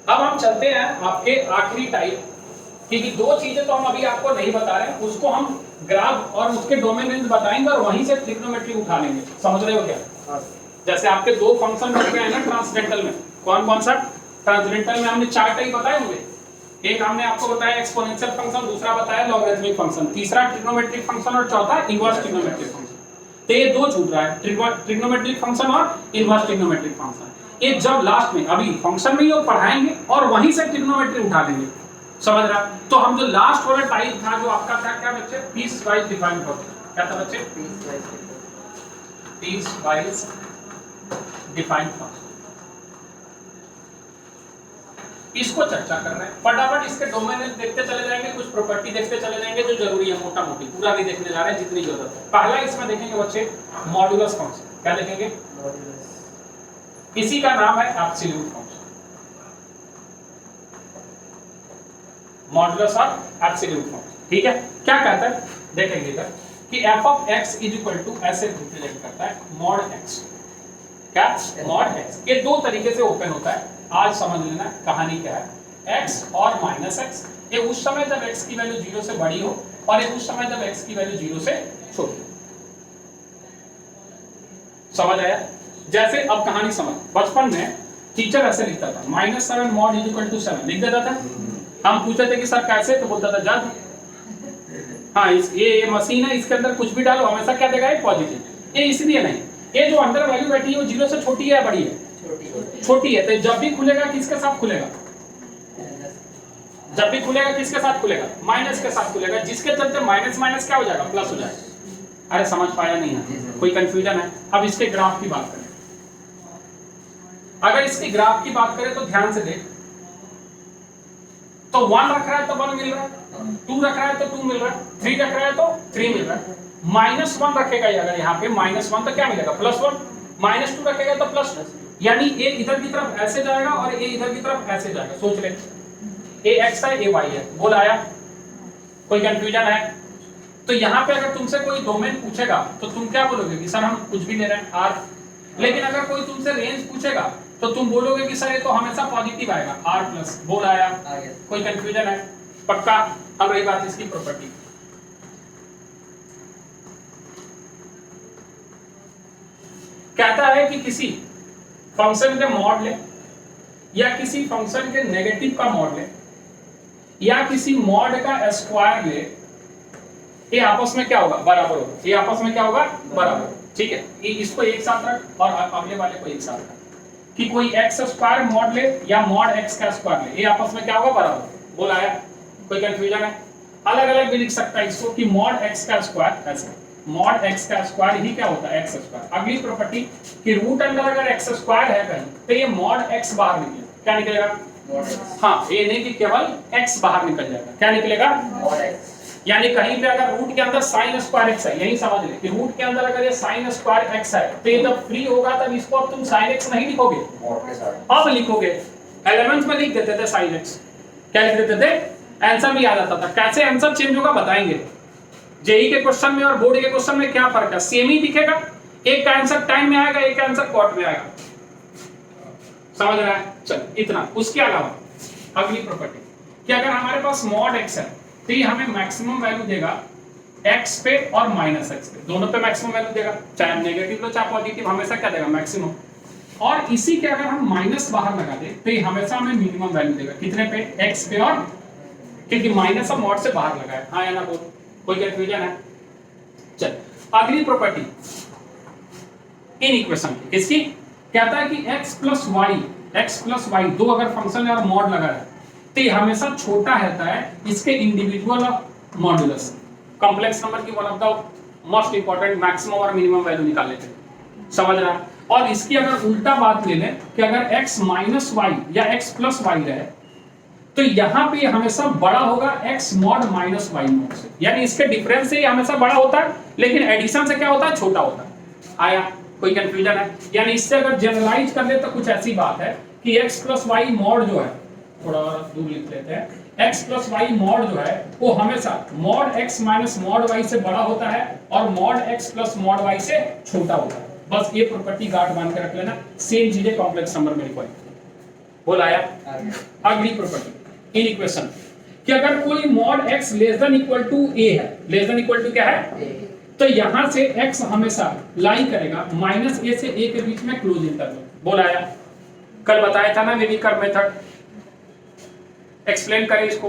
अब हम चलते हैं आपके आखिरी टाइप, क्योंकि 2 चीजें तो हम अभी आपको नहीं बता रहे हैं, उसको हम ग्राफ और उसके डोमेन रेंज बताएंगे और वहीं से ट्रिग्नोमेट्री उठा लेंगे। समझ रहे हो क्या? जैसे आपके 2 फंक्शन बन गए हैं ना ट्रांसडेंटल में। कौन कौन सा? ट्रांसडेंटल में हमने 4 टाइप बताए होंगे। एक हमने आपको बताया एक्सपोनेंशियल फंक्शन, दूसरा बताया लॉगरिथमिक फंक्शन, तीसरा ट्रिग्नोमेट्रिक फंक्शन और चौथा इनवर्स ट्रिग्नोमेट्रिक फंक्शन। तो ये 2 छूट रहा है, ट्रिग्नोमेट्रिक फंक्शन और इनवर्स ट्रिग्नोमेट्रिक फंक्शन। ये जब लास्ट में अभी फंक्शन में ही पढ़ाएंगे और वहीं से ट्रिग्नोमेट्री उठा लेंगे। समझ रहा? तो हम जो लास्ट वाला टाइप था जो आपका था क्या बच्चे? Piece wise defined function. क्या था बच्चे? Piece wise defined function. इसको चर्चा कर रहे हैं फटाफट। इसके डोमेन देखते चले जाएंगे, कुछ प्रॉपर्टी देखते चले जाएंगे जो जरूरी है, मोटा मोटी, पूरा नहीं देखने जा रहे हैं, जितनी जरूरत है। पहला इसमें देखेंगे बच्चे मॉड्यूलस फंक्शन। क्या देखेंगे? इसी का नाम है एब्सोल्यूट फंक्शन। मॉड्यूलस और एब्सोल्यूट फंक्शन। ठीक है, क्या कहता है देखेंगे इधर कि f of x = ऐसे रिप्रेजेंट करता है mod x। क्या? mod x। ये 2 तरीके से ओपन होता है। आज समझ लेना कहानी क्या है। x और -x, ये उस समय जब x की वैल्यू 0 से बड़ी हो और ये उस समय जब x की वैल्यू 0 से छोटी हो। समझ आया? जैसे अब कहानी समझ। बचपन में टीचर ऐसे लिखता था -7 mod = 7 लिख देता था। हम पूछते थे कि सर कैसे, तो बोलता था जब। हाँ, ये मशीन है, इसके अंदर कुछ भी डालो हमेशा क्या देगा? पॉजिटिव। ये इसलिए नहीं, ये जो अंदर वैल्यू बैठी है वो 0 से छोटी है या बड़ी है? छोटी है, तो जब भी खुलेगा किसके साथ खुलेगा? जब भी खुलेगा किसके साथ खुलेगा? माइनस के साथ खुलेगा, जिसके चलते माइनस माइनस क्या हो जाएगा? प्लस हो जाएगा। अरे समझ पाया नहीं है? कोई कंफ्यूजन है? अब इसके ग्राफ की बात करें। अगर इसकी ग्राफ की बात करें तो ध्यान से देख, तो 1 रख रहा है तो 1 मिल रहा है, 2 रख रहा है तो 2 मिल रहा है, 3 रख रहा है तो 3 मिल रहा है। -1 रखेगा अगर यहाँ पे -1 तो क्या मिलेगा? +1। -2 रखेगा तो प्लस, यानी ए इधर की तरफ ऐसे जाएगा और ए इधर की तरफ ऐसे जाएगा। सोच ले, ए x है ए y है। बोल आया? कोई कंफ्यूजन है? तो यहाँ पे अगर तुमसे कोई डोमेन पूछेगा तो तुम क्या बोलोगे कि सर हम कुछ भी ले रहे हैं r, लेकिन अगर कोई तुमसे रेंज पूछेगा तो तुम बोलोगे कि सर ये तो हमेशा पॉजिटिव आएगा r+। बोल आया? कोई कंफ्यूजन है? पक्का? अब रही बात इसकी प्रॉपर्टी। कहता है कि किसी फंक्शन के मॉड ले या किसी फंक्शन के नेगेटिव का मॉड ले या किसी मॉड का स्क्वायर ले, ये आपस में क्या होगा? बराबर होगा। ये आपस में क्या होगा? बराबर। ठीक है, ये इसको एक साथ रख और अगले वाले को एक साथ रख कि कोई x स्क्वायर मॉड ले या मॉड x का स्क्वायर ले, ये आपस में क्या होगा? बराबर। बोल आया? कोई कंफ्यूजन है? अलग अलग भी लिख सकता है इसको कि मॉड x का स्क्वायर ऐसे, मॉड x का स्क्वायर ही क्या होता है? x square. अगली प्रॉपर्टी कि रूट अंडर अगर x स्क्वायर है कहीं तो ये मॉड x बाहर निकलेगा। क्या निकलेगा? हाँ, ये नहीं कि केवल x बाहर निकल जाएगा। क्या निकलेगा? Mod x। यानी कहीं पे अगर रूट के अंदर sin स्क्वायर x है, यही समझ ले कि रूट के अंदर अगर ये sin स्क्वायर x है तो ये जब फ्री होगा तब इसको अब तुम sin x नहीं लिखोगे, अब लिखोगे। एलिमेंट्स में लिख देते थे sin x। क्या लिख देते थे? आंसर भी आ जाता था। कैसे आंसर चेंज होगा बताएंगे। जेई के क्वेश्चन में और बोर्ड के क्वेश्चन में क्या फर्क है? सेम ही दिखेगा, एक का आंसर टाइम में आएगा, एक का आंसर क्वार्ट में आएगा। समझ रहा है? चल इतना। उसके अलावा अगली प्रॉपर्टी कि अगर हमारे पास मॉड x है तो ये हमें मैक्सिमम वैल्यू देगा x पे और -x पे, दोनों पे मैक्सिमम वैल्यू देगा। चाहे नेगेटिव लो चाहे पॉजिटिव, हमेशा क्या देगा? मैक्सिमम। और इसी के अगर हम माइनस बाहर लगा दे तो ये हमेशा हमें मिनिमम वैल्यू देगा। कितने पे? x पे, और क्योंकि माइनस अब मॉड से बाहर लगा है। हाँ या ना? बोल, कोई कंफ्यूजन है? चल अगली प्रॉपर्टी इन इक्वेशन की, इसकी कहता है कि x प्लस y दो अगर फंक्शन है और मॉड लगा है तो ये हमेशा छोटा रहता है इसके इंडिविजुअल मॉड्यूलस। कॉम्प्लेक्स नंबर की one of the most important maximum और मिनिमम वैल्यू निकाल लेते हैं। समझ रहा है? और इसकी अगर उल्टा बात ले लें कि अगर x माइनस y या x प्लस y रहे तो यहाँ पे हमेशा बड़ा होगा x mod minus y mod से, यानी इसके डिफरेंस से हमेशा बड़ा होता है लेकिन एडिशन से क्या होता है? छोटा होता है। आया? कोई कंफ्यूजन है? यानी इससे अगर जनरलाइज कर ले तो कुछ ऐसी बात है कि x प्लस वाई मॉड जो है, थोड़ा दूर लिख लेते हैं, x प्लस वाई मॉड जो है वो हमेशा mod x minus mod y से बड़ा होता है और mod x plus mod y से छोटा होता है। बस ये प्रॉपर्टी गांठ बांध के रख लेना। सेम चीजें कॉम्प्लेक्स नंबर में लिखवाई। बोल आया? अगली प्रॉपर्टी इन इक्वेशन कि अगर कोई mod x less than equal to a है, लेस देन इक्वल टू क्या है? तो यहां से x हमेशा लाई करेगा -a से a के बीच में क्लोज इंटरवल। बोल आया? कल बताया था ना वेवी कर्व मेथड। एक्सप्लेन करें इसको?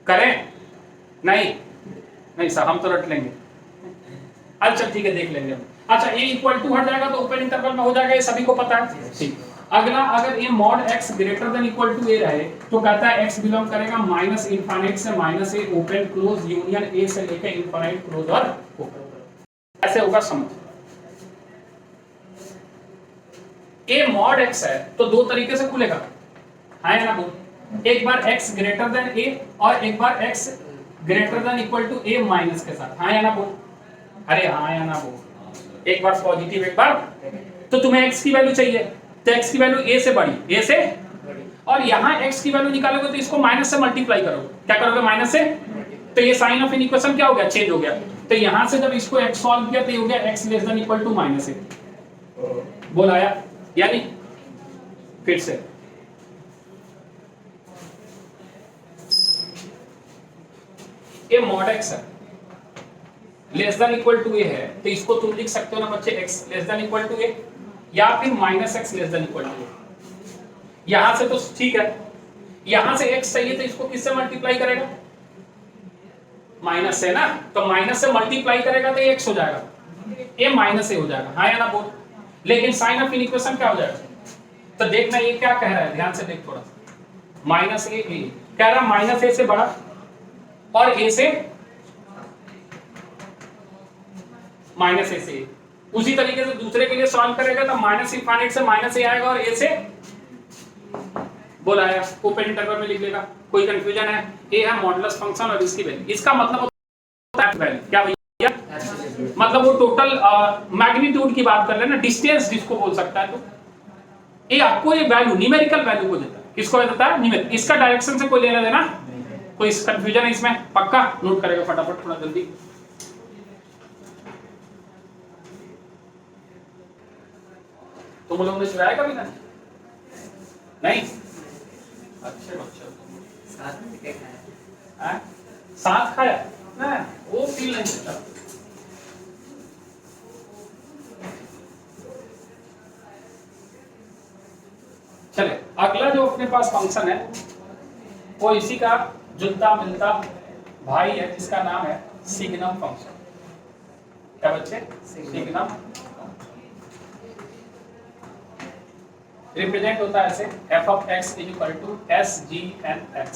करें? नहीं सर, हम तो रट लेंगे। अच्छा ठीक है, देख लेंगे हम। अच्छा, a इक्वल टू हट जाएगा तो ओपन इंटरवल में हो जाएगा, ये सभी को पता है। ठीक। अगला, अगर ये mod x greater than equal to a रहे तो कहता है x बिलोंग करेगा माइनस इनफाइनाइट से minus a open close union a से लेकर इनफाइनाइट क्लोज और ओपन। ऐसे होगा समझ। a मॉड x है तो दो तरीके से खुलेगा। हाँ या ना? बोल। एक बार x ग्रेटर देन a और एक बार x greater than equal to a minus के साथ। हाँ या ना? बोल। अरे हाँ या ना? बोल। एक बार पॉजिटिव एक बार, तो तुम्हें x की वैल्यू चाहिए तो x की वैल्यू a से बड़ी, a से, और यहाँ x की वैल्यू निकालोगे तो इसको माइनस से मल्टीप्लाई करोगे। क्या करोगे? माइनस से। तो ये साइन ऑफ इन इक्वेशन क्या हो गया? चेंज हो गया। तो यहाँ से जब इसको x सॉल्व किया तो ये हो गया x less than equal to -a। बोल आया? यानी फिर से ये मॉड x है less than equal to a है तो इसको तुम लिख सकते हो ना बच्चे, x less than equal to a या फिर -x less than equal to a। यहां से तो ठीक है, यहां से x चाहिए तो इसको किससे मल्टीप्लाई करेगा? माइनस से ना, तो माइनस से मल्टीप्लाई करेगा तो ये x हो जाएगा, a माइनस a हो जाएगा। हाँ या ना? बोल। लेकिन साइन ऑफ इन इक्वेशन क्या हो जाएगा? तो देखना ये क्या कह रहा है, ध्यान से देख थोड़ा सा, माइनस ए कह रहा माइनस ए से बड़ा और ए से माइनस ए से। उसी तरीके से दूसरे के लिए सॉल्व करेगा तो माइनस इनफाइनाइट से माइनस ए आएगा और ए से बोला है, ओपन इंटरवल में लिख लेगा। कोई कंफ्यूजन है? ए है मॉडुलस फंक्शन और इसकी वैल्यू, इसका मतलब होता है वैल्यू क्या भैया, मतलब वो टोटल मैग्नीट्यूड की बात कर रहे हैं ना, डिस्टेंस जिसको बोल सकता है। तो ये आपको ये वैल्यू न्यूमेरिकल वैल्यू को देता है, किसको देता है, न्यूमेरिकल। इसका डायरेक्शन से कोई लेना देना, कोई कंफ्यूजन है इसमें? पक्का नोट करेगा फटाफट थोड़ा जल्दी। तुम लोगों ने चुराया कभी ना? नहीं? अच्छे बच्चे साथ खाया ना, वो फील नहीं देता। चले अगला जो अपने पास फंक्शन है वो इसी का जुलता मिलता भाई है, जिसका नाम है सिग्नम फंक्शन। क्या बच्चे? सिग्नम रिप्रेजेंट होता है ऐसे, f of x is equal to sgn(x).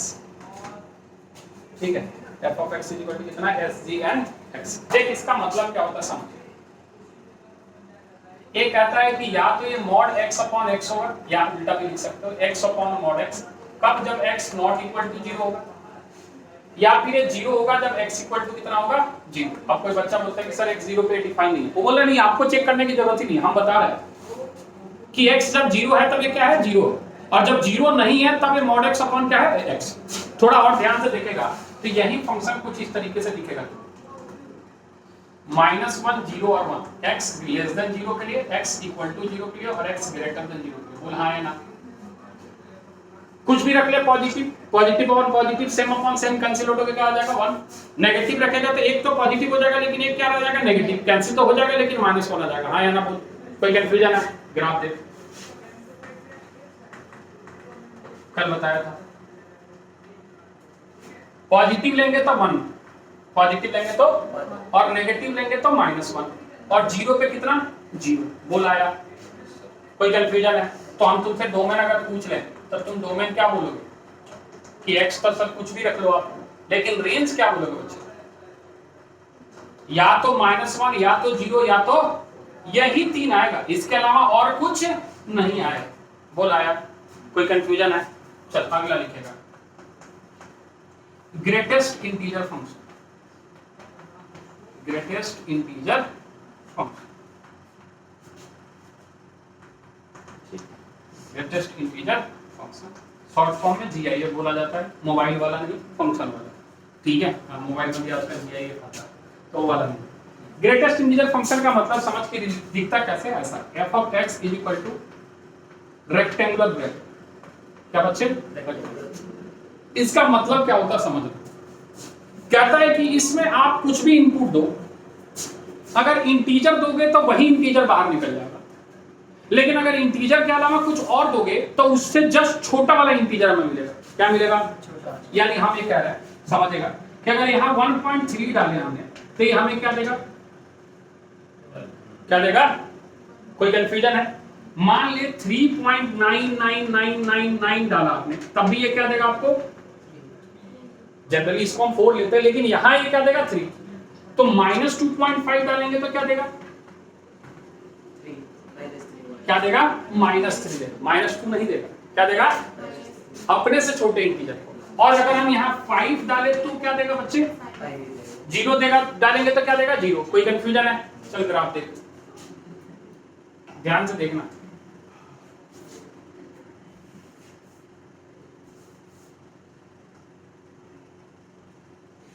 ठीक है, f of x is equal to कितना, sgn(x). देख इसका मतलब क्या होता है समझ। ये कहता है कि या तो ये मॉड x अपॉन x होगा, या उल्टा भी लिख सकते हो x अपॉन मॉड x। कब? जब x नॉट इक्वल टू 0 होगा, या फिर ये 0 होगा जब x इक्वल टू कितना होगा, 0। अब कोई बच्चा बोलता है कि सर x 0 पे डिफाइन नहीं है, वो बोल रहा नहीं, आपको चेक करने की जरूरत ही नहीं, हम बता रहे हैं कि x जब 0 है तब ये क्या है, 0, और जब 0 नहीं है तब ये मॉड x अपॉन क्या है, x। थोड़ा और ध्यान से देखेगा तो यही फंक्शन कुछ इस तरीके से दिखेगा, -1 0 और 1, x लेस देन 0 के लिए, x इक्वल टू 0 के लिए और x ग्रेटर देन 0 के लिए। बोल हाँ है ना? कुछ भी रख ले पॉजिटिव, पॉजिटिव और positive same upon same cancel out होकर क्या आ जाएगा, 1। नेगेटिव रखेगा तो एक तो पॉजिटिव हो जाएगा लेकिन एक क्या आ जाएगा, नेगेटिव। कैंसिल तो हो जाएगा लेकिन -1 आ जाएगा। हाँ या ना? बोल, कोई कंफ्यूजन है? ग्राफ देख, कल बताया था, पॉजिटिव लेंगे तो 1, पॉजिटिव लेंगे तो, और नेगेटिव लेंगे तो -1, और 0 पे कितना, 0। बोल आया? कोई कंफ्यूजन है? तो हम तुमसे डोमेन अगर पूछ लें तो तुम डोमेन क्या बोलोगे कि x पर सब कुछ भी रख लो आप, लेकिन रेंज क्या बोलोगे बच्चे? या तो -1, या तो 0, या तो यही 3 आएगा, इसके अलावा और कुछ नहीं आएगा। बोल आया? कोई कंफ्यूजन है? चल अगला लिखेगा, greatest integer function. Greatest integer function, greatest integer function, short form में GIF बोला जाता है, मोबाइल वाला नहीं, फंक्शन वाला। ठीक है, मोबाइल में भी आजकल GIF आता है, तो वाला नहीं। ग्रेटेस्ट इंटीजर फंक्शन का मतलब समझ के दिखता कैसे, ऐसा, f of x is equal to rectangular bracket. क्या बच्चे? इसका मतलब क्या होता समझ लो। कहता है कि इसमें आप कुछ भी इनपुट दो, अगर इंटीजर दोगे तो वही इंटीजर बाहर निकल जाएगा, लेकिन अगर इंटीजर के अलावा कुछ और दोगे तो उससे जस्ट छोटा वाला इंटीजर हमें मिलेगा। क्या मिलेगा? यानी हम ये कह रहे हैं, समझेगा कि अगर यहाँ 1.3 डाले हमने तो ये हमें क्या देगा, क्या देगा? कोई कंफ्यूजन है? मान ले 3.99999 डाला आपने, तब भी ये क्या देगा आपको? जनरली इसको हम 4 लेते हैं, लेकिन यहां ये क्या देगा, 3। तो -2.5 डालेंगे तो क्या देगा, क्या देगा? -3 देगा, -2 नहीं देगा। क्या देगा? अपने से छोटे इंटीजर को। और अगर हम यहाँ 5 डाले तो क्या देगा बच्चे? 0 देगा। डालेंगे तो क्या देगा? 0। कोई कंफ्यूजन है? चल ग्राफ देख, ध्यान से देखना।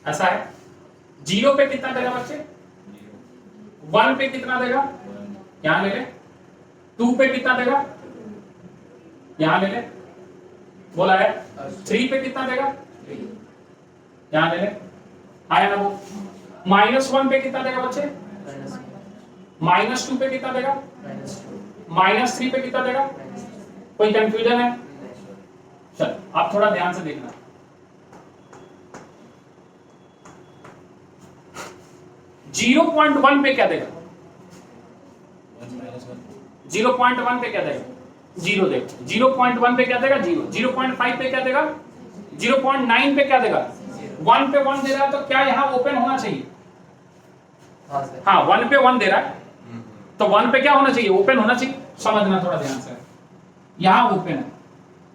ऐसा है, 0 पे कितना देगा बच्चे? 1 पे कितना देगा? यहां ले ले। 2 पे कितना देगा? यहां ले ले। बोला है। 3 पे कितना देगा? यहां ले ले। आया ना वो? -1 पे कितना देगा बच्चे? -2 पे कितना देगा? -3 पे कितना देगा? कोई कंफ्यूजन है? चल आप थोड़ा ध्यान से देखना। -0.1 पे क्या देगा? 0.1 पे क्या देगा? जीरो देगा, 0.1 पे क्या देगा जीरो, 0.5 पे क्या देगा 0.9 पे क्या देगा 1 पे 1 दे रहा है, तो क्या यहाँ ओपन होना चाहिए? हाँ 1 पे 1 दे रहा है तो 1 पे क्या होना चाहिए? ओपन होना चाहिए। समझना थोड़ा ध्यान से, यहाँ ओपन है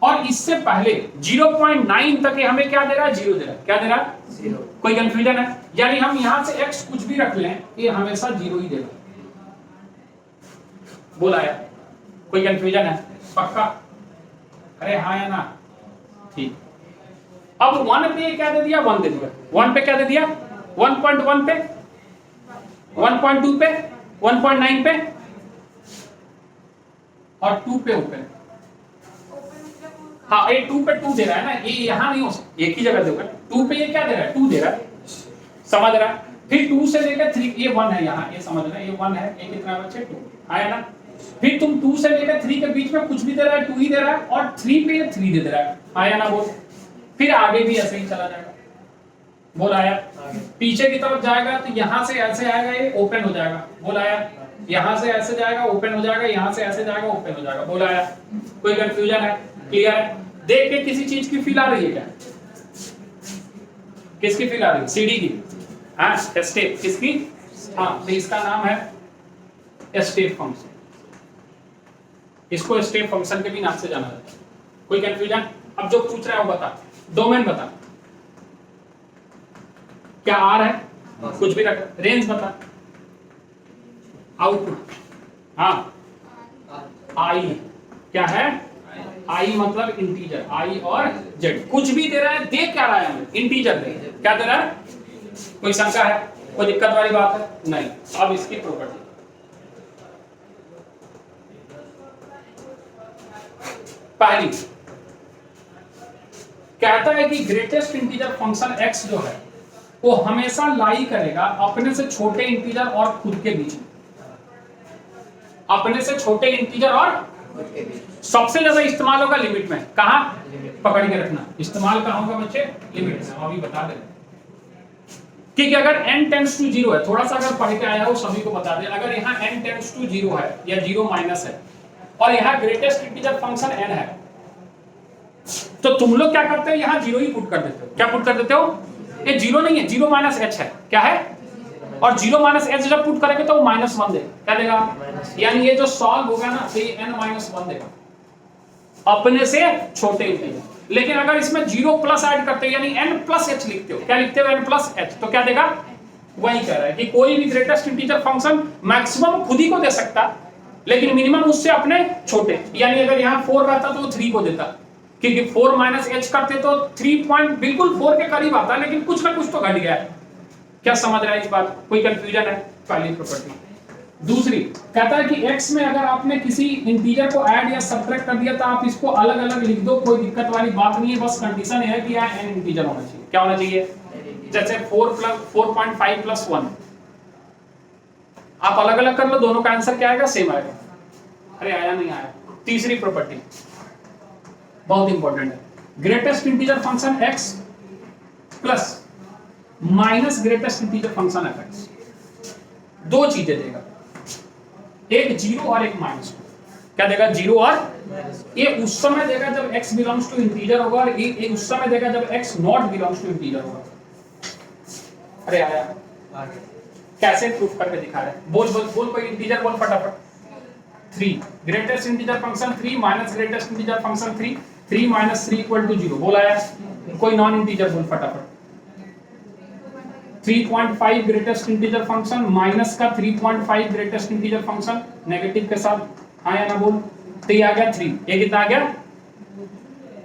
और इससे पहले 0.9 तक हमें क्या दे रहा है? जीरो दे रहा है। क्या दे रहा है? जीरो। कोई कंफ्यूजन है? यानी हम यहां से x कुछ भी रख लें ये हमेशा जीरो ही देगा। बोला है? कोई कंफ्यूजन है? पक्का? अरे हाँ या ना? ठीक। अब 1 पे क्या दे दिया? 1 दे दिया। 1 पे क्या दे दिया? 1.1 पे, 1.2 पे, 1.9 पे और 2 पे ओपन। हाँ ये 2 पे 2 दे रहा है ना, ये यहाँ नहीं हो सकता, एक ही जगह देगा। 2 पे ये क्या दे रहा है? 2 दे रहा है, समझ रहा है? फिर 2 से लेकर 3, ये 1 है यहाँ, ये समझ रहा है, ये 1 है, ये कितना बचे 2 आया ना। फिर तुम 2 से लेकर 3 के बीच में कुछ भी दे रहा है, 2 ही दे रहा है और 3 पे ये 3 दे रहा है, आया ना बोल। फिर आगे भी ऐसे ही चला जाएगा, बोल आया। पीछे की तरफ जाएगा तो यहाँ से ऐसे आएगा, ये ओपन हो जाएगा, बोल आया। यहाँ से ऐसे जाएगा ओपन हो जाएगा, यहाँ से ऐसे जाएगा ओपन हो जाएगा, बोल आया। कोई कंफ्यूजन है? क्लियर है? देख के किसी चीज की फील आ रही है क्या? किसकी फील आ रही है? सीडी की। हाँ स्टेप किसकी? हाँ तो इसका नाम है स्टेप फंक्शन, इसको स्टेप फंक्शन के भी नाम से जाना जाता है। कोई कंफ्यूजन? अब जो पूछ रहा है वो बता, डोमेन बता, क्या आर है? कुछ भी रख, रेंज बता, आउटपुट हाँ आई क्या है? आई मतलब इंटीजर, आई और जेड, कुछ भी दे रहा है, दे क्या रहा है हमें? इंटीजर दे, क्या दे रहा है? कोई शंका है? कोई दिक्कत वाली बात है? नहीं। अब इसकी प्रॉपर्टी पहली कहता है कि ग्रेटेस्ट इंटीजर फंक्शन x जो है वो हमेशा लाई करेगा अपने से छोटे इंटीजर और खुद के बीच में, अपने से छोटे इंटीजर और सबसे ज्यादा इस्तेमाल होगा लिमिट में। कहां? पकड़ के रखना, इस्तेमाल कहां होगा बच्चे? लिमिट में। अभी बता दे कि अगर n टेंड्स टू 0 है, थोड़ा सा अगर पढ़ के आया हो सभी को बता दे, अगर यहाँ n टेंड्स टू 0 है या 0 माइनस है और यहाँ ग्रेटेस्ट इंटीजर फंक्शन n है, तो तुम लोग क्या करते हो? यहाँ 0 ही पुट कर देते हो। क्या पुट कर देते हो? ये 0 नहीं है, 0 माइनस h है। क्या है? और 0 माइनस h जब पुट करेंगे तो वो -1 देगा। क्या देगा? यानी ये जो सॉल्व होगा ना तो ये n-1 देगा अपने से छोटे इंटीजर। लेकिन अगर इसमें 0 प्लस ऐड करते हो यानी n प्लस h लिखते हो, क्या लिखते हो? n प्लस h, तो क्या देगा? वही कह रहा है कि कोई भी ग्रेटेस्ट इंटीजर फंक्शन मैक्सिमम खुद ही को दे सकता लेकिन मिनिमम उससे अपने छोटे। यानी अगर यहाँ 4 रहता तो वो 3 को देता, क्योंकि 4 माइनस h करते तो 3 पॉइंट बिल्कुल 4 के करीब आता, लेकिन कुछ ना कुछ तो घट गया है। क्या समझ रहा है इस बात? कोई कंफ्यूजन है? पहली प्रॉपर्टी। दूसरी कहता है कि x में अगर आपने किसी इंटीजर को ऐड या सब्ट्रैक्ट कर दिया तो आप इसको अलग अलग लिख दो, कोई दिक्कत वाली बात नहीं है, बस कंडीशन है कि यहाँ n इंटीजर होना चाहिए। क्या होना चाहिए? जैसे 4.5 प्लस 1 आप अलग अलग कर लो, दोनों का आंसर क्या आएगा? सेम आएगा। अरे आया नहीं आया? तीसरी प्रॉपर्टी बहुत इंपॉर्टेंट है, greatest integer function x plus minus greatest integer function f(x), दो चीजें देगा, एक 0 और एक -2। क्या देगा? 0 और ये उस समय देगा जब x बिलोंग्स टू इंटीजर होगा और ये उस समय देगा जब x not belongs to integer होगा। अरे आया? कैसे प्रूफ करके दिखा रहे हैं? बोल बोल बोल, कोई इंटीजर बोल फटाफट। 3 greatest integer function 3 minus greatest integer function 3, 3 minus 3 equal to 0। बोला है? कोई नॉन इंटीजर बोल फटाफट। 3.5 ग्रेटेस्ट इंटीजर फंक्शन माइनस का 3.5 ग्रेटेस्ट इंटीजर फंक्शन नेगेटिव के साथ आया ना बोल। तो ये आ गया 3, ये कितना आ गया?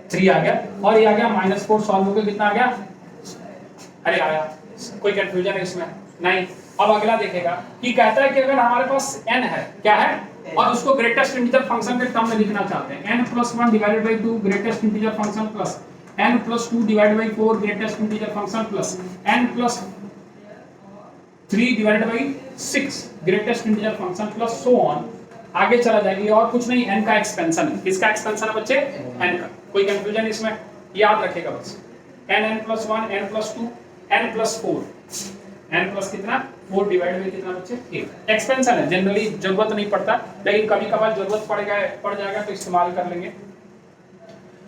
3 आ गया और ये आ गया -4 सॉल्व होकर कितना आ गया? अरे आया? कोई कंफ्यूजन है इसमें? नहीं। अब अगला देखेगा कि कहता है कि अगर हमारे पास n है, क्या है, और उसको ग्रेटेस्ट इंटीजर फंक्शन के टर्म में लिखना चाहते हैं, n+1 divided by 2 greatest integer function plus n+2 divided by 4 greatest integer function plus n+3 divided by 6 greatest integer function plus so on, आगे चला जाएगी। और कुछ नहीं, n का एक्सपेंशन है। किसका एक्सपेंशन है बच्चे? n का। कोई कंफ्यूजन इसमें? याद रखेगा बस, n+1 n+2 n+4 n plus कितना 4 डिवाइड बाय कितना बच्चे 8। एक्सपेंशन है, जनरली जरूरत नहीं पड़ता, लेकिन कभी कभार जरूरत पड़ जाएगा तो इस्तेमाल कर लेंगे।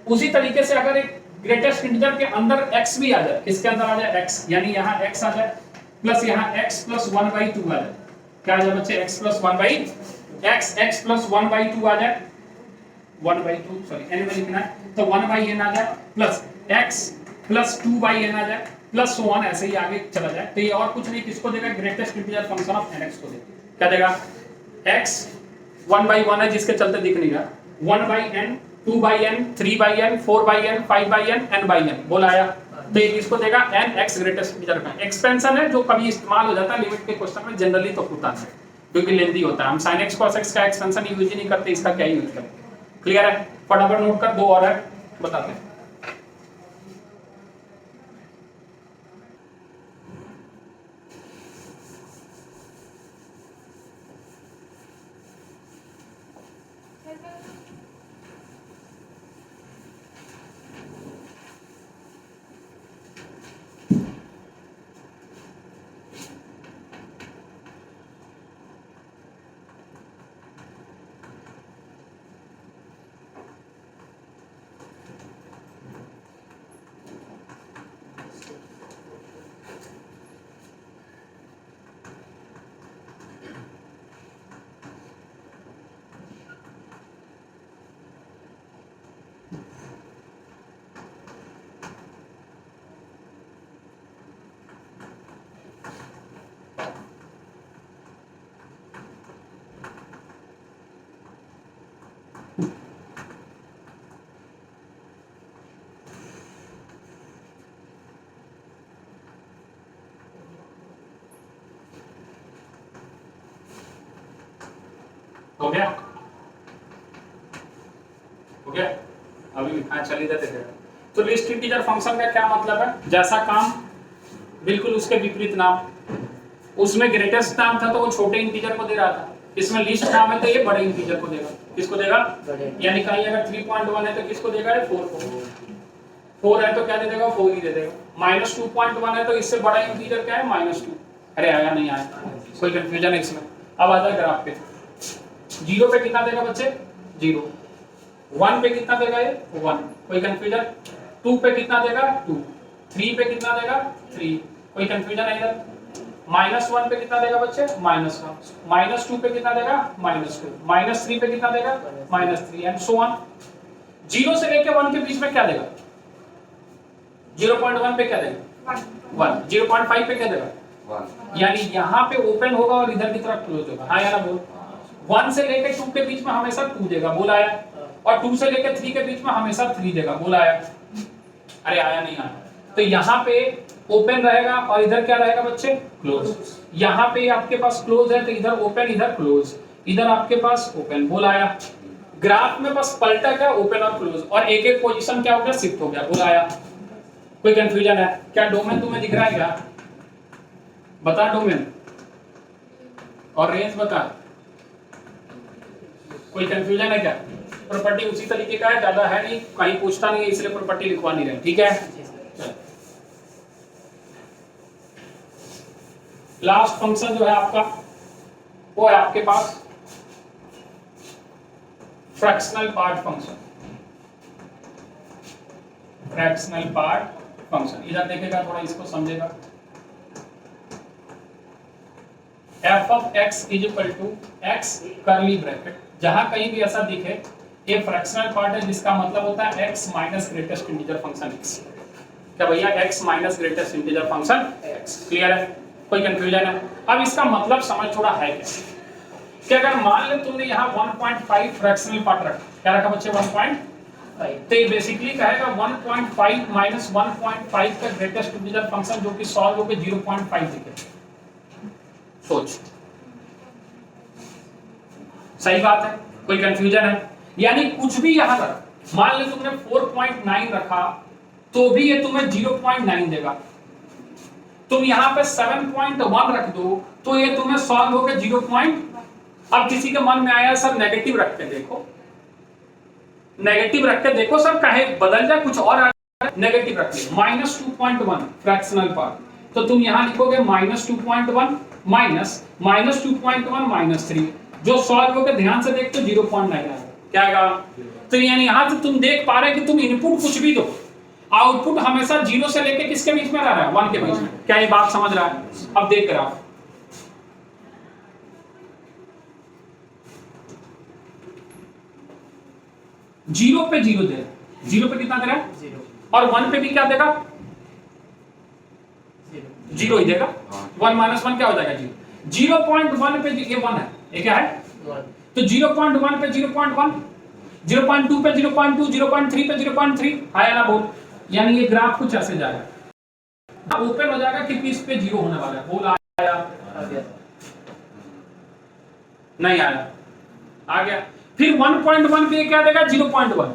उसी तरीके से अगर एक ग्रेटेस्ट इंटीजर के अंदर x भी आ जाए, इसके अंदर आ जाए x, यानी यहाँ x आ जाए प्लस यहाँ x प्लस 1/2 आ जाए, क्या आ जाए बच्चे x प्लस 1/2 आ जाए 1/2 सॉरी n में लिखना है तो 1/n आ जाए प्लस x प्लस 2/n आ जाए प्लस 1 ऐसे ही आगे चला जाए। तो ये और कुछ नहीं, किसको देगा? Greatest integer function of nx को देगा। क्या देगा? x 1/1 है जिसके चलते दिख नहीं रहा, 1/n 2/n 3/n 4/n 5/n n/n बोला आया, तो ये किसको देगा? nx ग्रेटेस्ट इंटीजर का एक्सपेंशन है जो कभी इस्तेमाल हो जाता है लिमिट के क्वेश्चन में, जनरली तो होता है क्योंकि लेंथी होता है। हम sin x cos x का एक्सपेंशन यूज ही नहीं करते, इसका क्या यूज करते? क्लियर है? फटाफट नोट कर, दो और है बताते हैं। हो गया? हो गया? अभी हाँ चली जाते थे। तो लिस्ट इंटीजर फंक्शन का क्या मतलब है? जैसा काम बिल्कुल उसके विपरीत नाम। उसमें ग्रेटेस्ट नाम था तो वो छोटे इंटीजर को दे रहा था, इसमें लिस्ट नाम है तो ये बड़े इंटीजर को देगा। किसको देगा? यानी कहीं अगर 3.1 है तो किसको देगा? 4 को। 4 है तो क्या दे देगा? 4 ही दे देगा। -2.1 है तो इससे बड़ा इंटीजर क्या है? -2। अरे आया नहीं आया? कोई कंफ्यूजन है इसमें? अब आ जाए ग्राफ पे। 0 पे कितना देगा बच्चे? 0। 1 पे कितना देगा? ये 1। कोई कंफ्यूजन? 2 पे कितना देगा? 2। 3 पे कितना देगा? 3। कोई कंफ्यूजन है इधर? -1 पे कितना देगा बच्चे? -1। -2 पे कितना देगा? -2। -3 पे कितना देगा? -3 एंड सो ऑन। 0 से लेके 1 के बीच में क्या देगा? 0.1 पे क्या देगा? 1। 0.5 पे क्या देगा? 1। यानी यहाँ पे ओपन होगा और इधर की तरफ क्लोज होगा। हाँ या ना बोल? 1 से लेके 2 के बीच में हमेशा 2 देगा, बोला आया, और 2 से लेके 3 के बीच में हमेशा 3 देगा, बोला आया। अरे आया नहीं आया? तो यहाँ पे ओपन रहेगा और इधर क्या रहेगा बच्चे? क्लोज। यहाँ पे आपके पास क्लोज है तो इधर ओपन इधर क्लोज, इधर आपके पास ओपन, बोला आया। ग्राफ में बस पलटा क्या? ओपन और क्लोज, और एक एक पोजीशन क्या हो गया? शिफ्ट हो गया, बोला आया। कोई कंफ्यूजन है क्या? डोमेन तुम्हें दिख रहा है क्या? बता डोमेन और रेंज बता। कोई कंफ्यूजन है क्या? प्रॉपर्टी उसी तरीके का है, ज्यादा है नहीं, कहीं पूछता नहीं है इसलिए प्रॉपर्टी लिखवा नहीं रहे, ठीक है? लास्ट फंक्शन जो है आपका वो है आपके पास fractional part function. Fractional part function इधर देखेगा, थोड़ा इसको समझेगा। f of x is equal to x curly bracket, जहां कहीं भी ऐसा दिखे ये फ्रैक्शनल पार्ट है, जिसका मतलब होता है x minus greatest integer function x। क्या भैया? x minus greatest integer function x। Clear है? कोई कंफ्यूजन है? अब इसका मतलब समझ थोड़ा है कैसे कि अगर मान ले तुमने यहाँ 1.5 फ्रैक्शनल पार्ट रखा, क्या रखा बच्चे? 1.5, तो ये बेसिकली कहेगा 1.5 माइनस 1.5 का ग्रेटेस्ट इंटीजर फंक्शन जो कि सॉल्व होकर 0.5 दिखे। सोच, सही बात है? कोई कंफ्यूजन है? यानी कुछ भी यहां रख, मान लो तुमने 4.9 रखा तो भी ये तुम्हें 0.9 देगा। तुम यहाँ पे 7.1 रख दो तो ये तुम्हें सॉल्व होकर 0. अब किसी के मन में आया सर नेगेटिव रख के देखो, नेगेटिव रख के देखो सर, कहे बदल जाए कुछ और, नेगेटिव रख ले। -2.1 फ्रैक्शनल पार्ट, तो तुम यहाँ लिखोगे -2.1 माइनस 2.1 -3। जो सॉल्व होकर ध्यान से देख तो 0.9 आएगा। क्या आएगा? तो यानी यहाँ से तुम देख पा रहे कि तुम इनपुट कुछ भी दो, आउटपुट हमेशा 0 से लेके किसके बीच में रह रहा है? 1 के बीच में। क्या ये बात समझ रहा है? अब देख ग्राफ, जीरो पे 0 दे रहा है, 0 पे कितना दे रहा है? 0। और 1 पे भी क्या देगा? 0 ही देगा। 1 - 1 क्या हो जाएगा? 0। 0.1 पे ये 1 है, ये क्या है? 1। तो 0.1 पे 0.1, 0.2 पे 0.2, 0.3 पे 0.3 आया ना बोल। यानी ये ग्राफ कुछ ऐसे जाएगा, ओपन हो जाएगा क्योंकि इस पे 0 होने वाला है। बोल आया? नहीं आया, आ गया। फिर 1.1 पे क्या देगा? 0.1।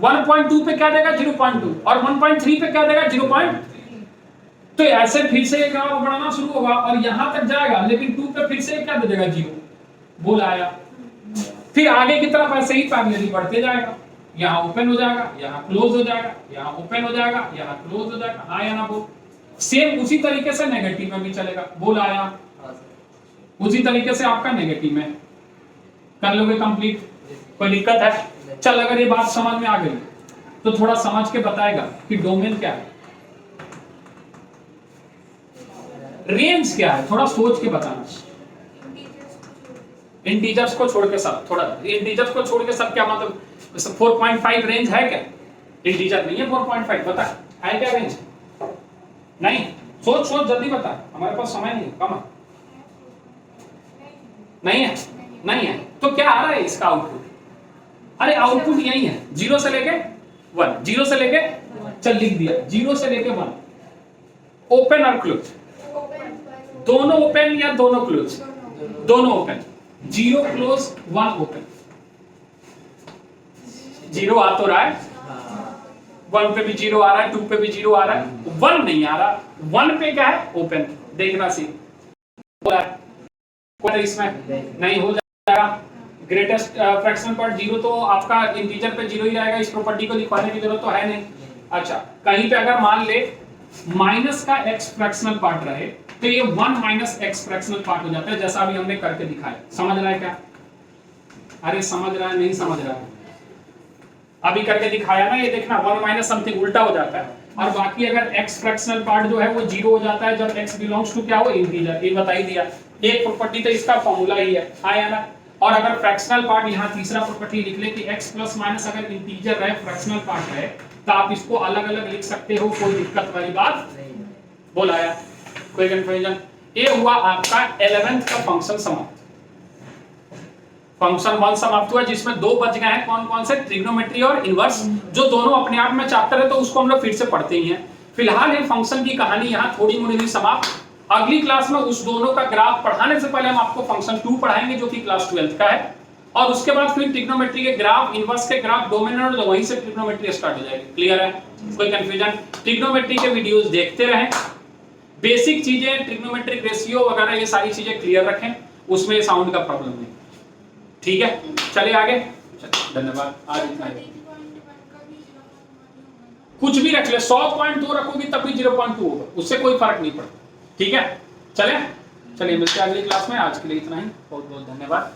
1.2 पे क्या देगा? 0.2। और 1.3 पे क्या देगा? 0.3। तो ऐसे फिर से ग्राफ बढ़ना शुरू होगा और यहां तक जाएगा, लेकिन 2 पे फिर से क्या दे देगा? 0। बोल आया? फिर आगे की तरफ ऐसे ही पैरेलली बढ़ते जाएगा, यहाँ ओपन हो जाएगा, यहाँ क्लोज हो जाएगा, यहाँ ओपन हो जाएगा, यहाँ क्लोज हो जाएगा। हाँ या ना बोल? सेम उसी तरीके से नेगेटिव में भी चलेगा। बोल आया? उसी तरीके से आपका नेगेटिव में कर लोगे कंप्लीट। कोई दिक्कत है? चल, अगर ये बात समझ में आ गई तो थोड़ा समझ के बताएगा कि डोमेन क्या है, रेंज क्या है, थोड़ा सोच के बताना। इंटीजर्स को छोड़ के सब, थोड़ा इंटीजर्स को छोड़ के सब क्या मतलब? 4.5 रेंज है क्या? इंटीजर नहीं है 4.5, बता है क्या रेंज? नहीं, सोच जल्दी बता, हमारे पास समय नहीं, कम नहीं है, नहीं है। तो क्या आ रहा है इसका आउटपुट? अरे आउटपुट यही है, 0 से लेके 1, 0 से लेके, चल लिख दिया, 0 से लेके 1। ओपन और क्लोज, दोनों ओपन या दोनों क्लोज? दोनों ओपन। 0 close 1 open. 0 आ तो रहा है, 1 पे भी 0 आ रहा है, 2 पे भी 0 आ रहा है, 1 नहीं आ रहा। 1 पे क्या है? ओपन। देखना सी कोई इसमें नहीं हो जाएगा। ग्रेटेस्ट फ्रैक्शनल पार्ट 0 तो आपका इंटीजर पे 0 ही रहेगा, इस प्रॉपर्टी को लिखवाने की जरूरत तो है नहीं। अच्छा, कहीं पे अगर मान ले माइनस का x फ्रैक्शनल पार्ट रहे तो ये 1 माइनस x फ्रैक्शनल पार्ट हो जाता है, जैसा अभी हमने करके दिखाया। समझ रहा है क्या? अरे समझ रहा है? नहीं समझ रहा है? अभी करके दिखाया ना, ये देखना 1 माइनस समथिंग उल्टा हो जाता है, और बाकी अगर x फ्रैक्शनल पार्ट जो है वो 0 हो जाता है जब x बिलोंग्स टू क्या हो? इंटीजर। ये बता ही दिया, एक प्रॉपर्टी तो इसका फॉर्मूला ही है। हाँ या ना? और अगर फ्रैक्शनल पार्ट, यहाँ तीसरा प्रॉपर्टी लिख ले कि x प्लस माइनस अगर इंटीजर रहे, फ्रैक्शनल पार्ट रहे, तो आप इसको अलग अलग लिख सकते हो, कोई दिक्कत वाली बात नहीं। बोल आया? कोई कंफ्यूजन? ये हुआ आपका 11th का फंक्शन समाप्त। फंक्शन 1 समाप्त हुआ, जिसमें 2 बच गए हैं। कौन कौन से? ट्रिग्नोमेट्री और इनवर्स, जो दोनों अपने आप में चैप्टर है तो उसको हम लोग फिर से पढ़ते ही हैं। फिलहाल ये फंक्शन की कहानी यहाँ थोड़ी मोड़ी हुई समाप्त। अगली क्लास में उस दोनों का ग्राफ पढ़ाने से पहले हम आपको फंक्शन 2 पढ़ाएंगे, जो कि क्लास 12th का है, और उसके बाद फिर ट्रिग्नोमेट्री के ग्राफ, इनवर्स के ग्राफ, डोमिनेंट, और वहीं से ट्रिग्नोमेट्री स्टार्ट हो जाएगी। क्लियर है? कोई कंफ्यूजन? ट्रिग्नोमेट्री के वीडियोस देखते रहें, बेसिक चीजें, ट्रिग्नोमेट्रिक रेशियो वगैरह ये सारी चीजें क्लियर रखें, उसमें साउंड का प्रॉब्लम नहीं। ठीक है, चलिए आगे। धन्यवाद। आज इतना ही, कुछ भी रख ले, 100.2 रखोगी तब भी 0.2 होगा, उससे कोई फर्क नहीं पड़ता। ठीक है, चले मिलते हैं अगली क्लास में। आज के लिए इतना ही, बहुत बहुत धन्यवाद।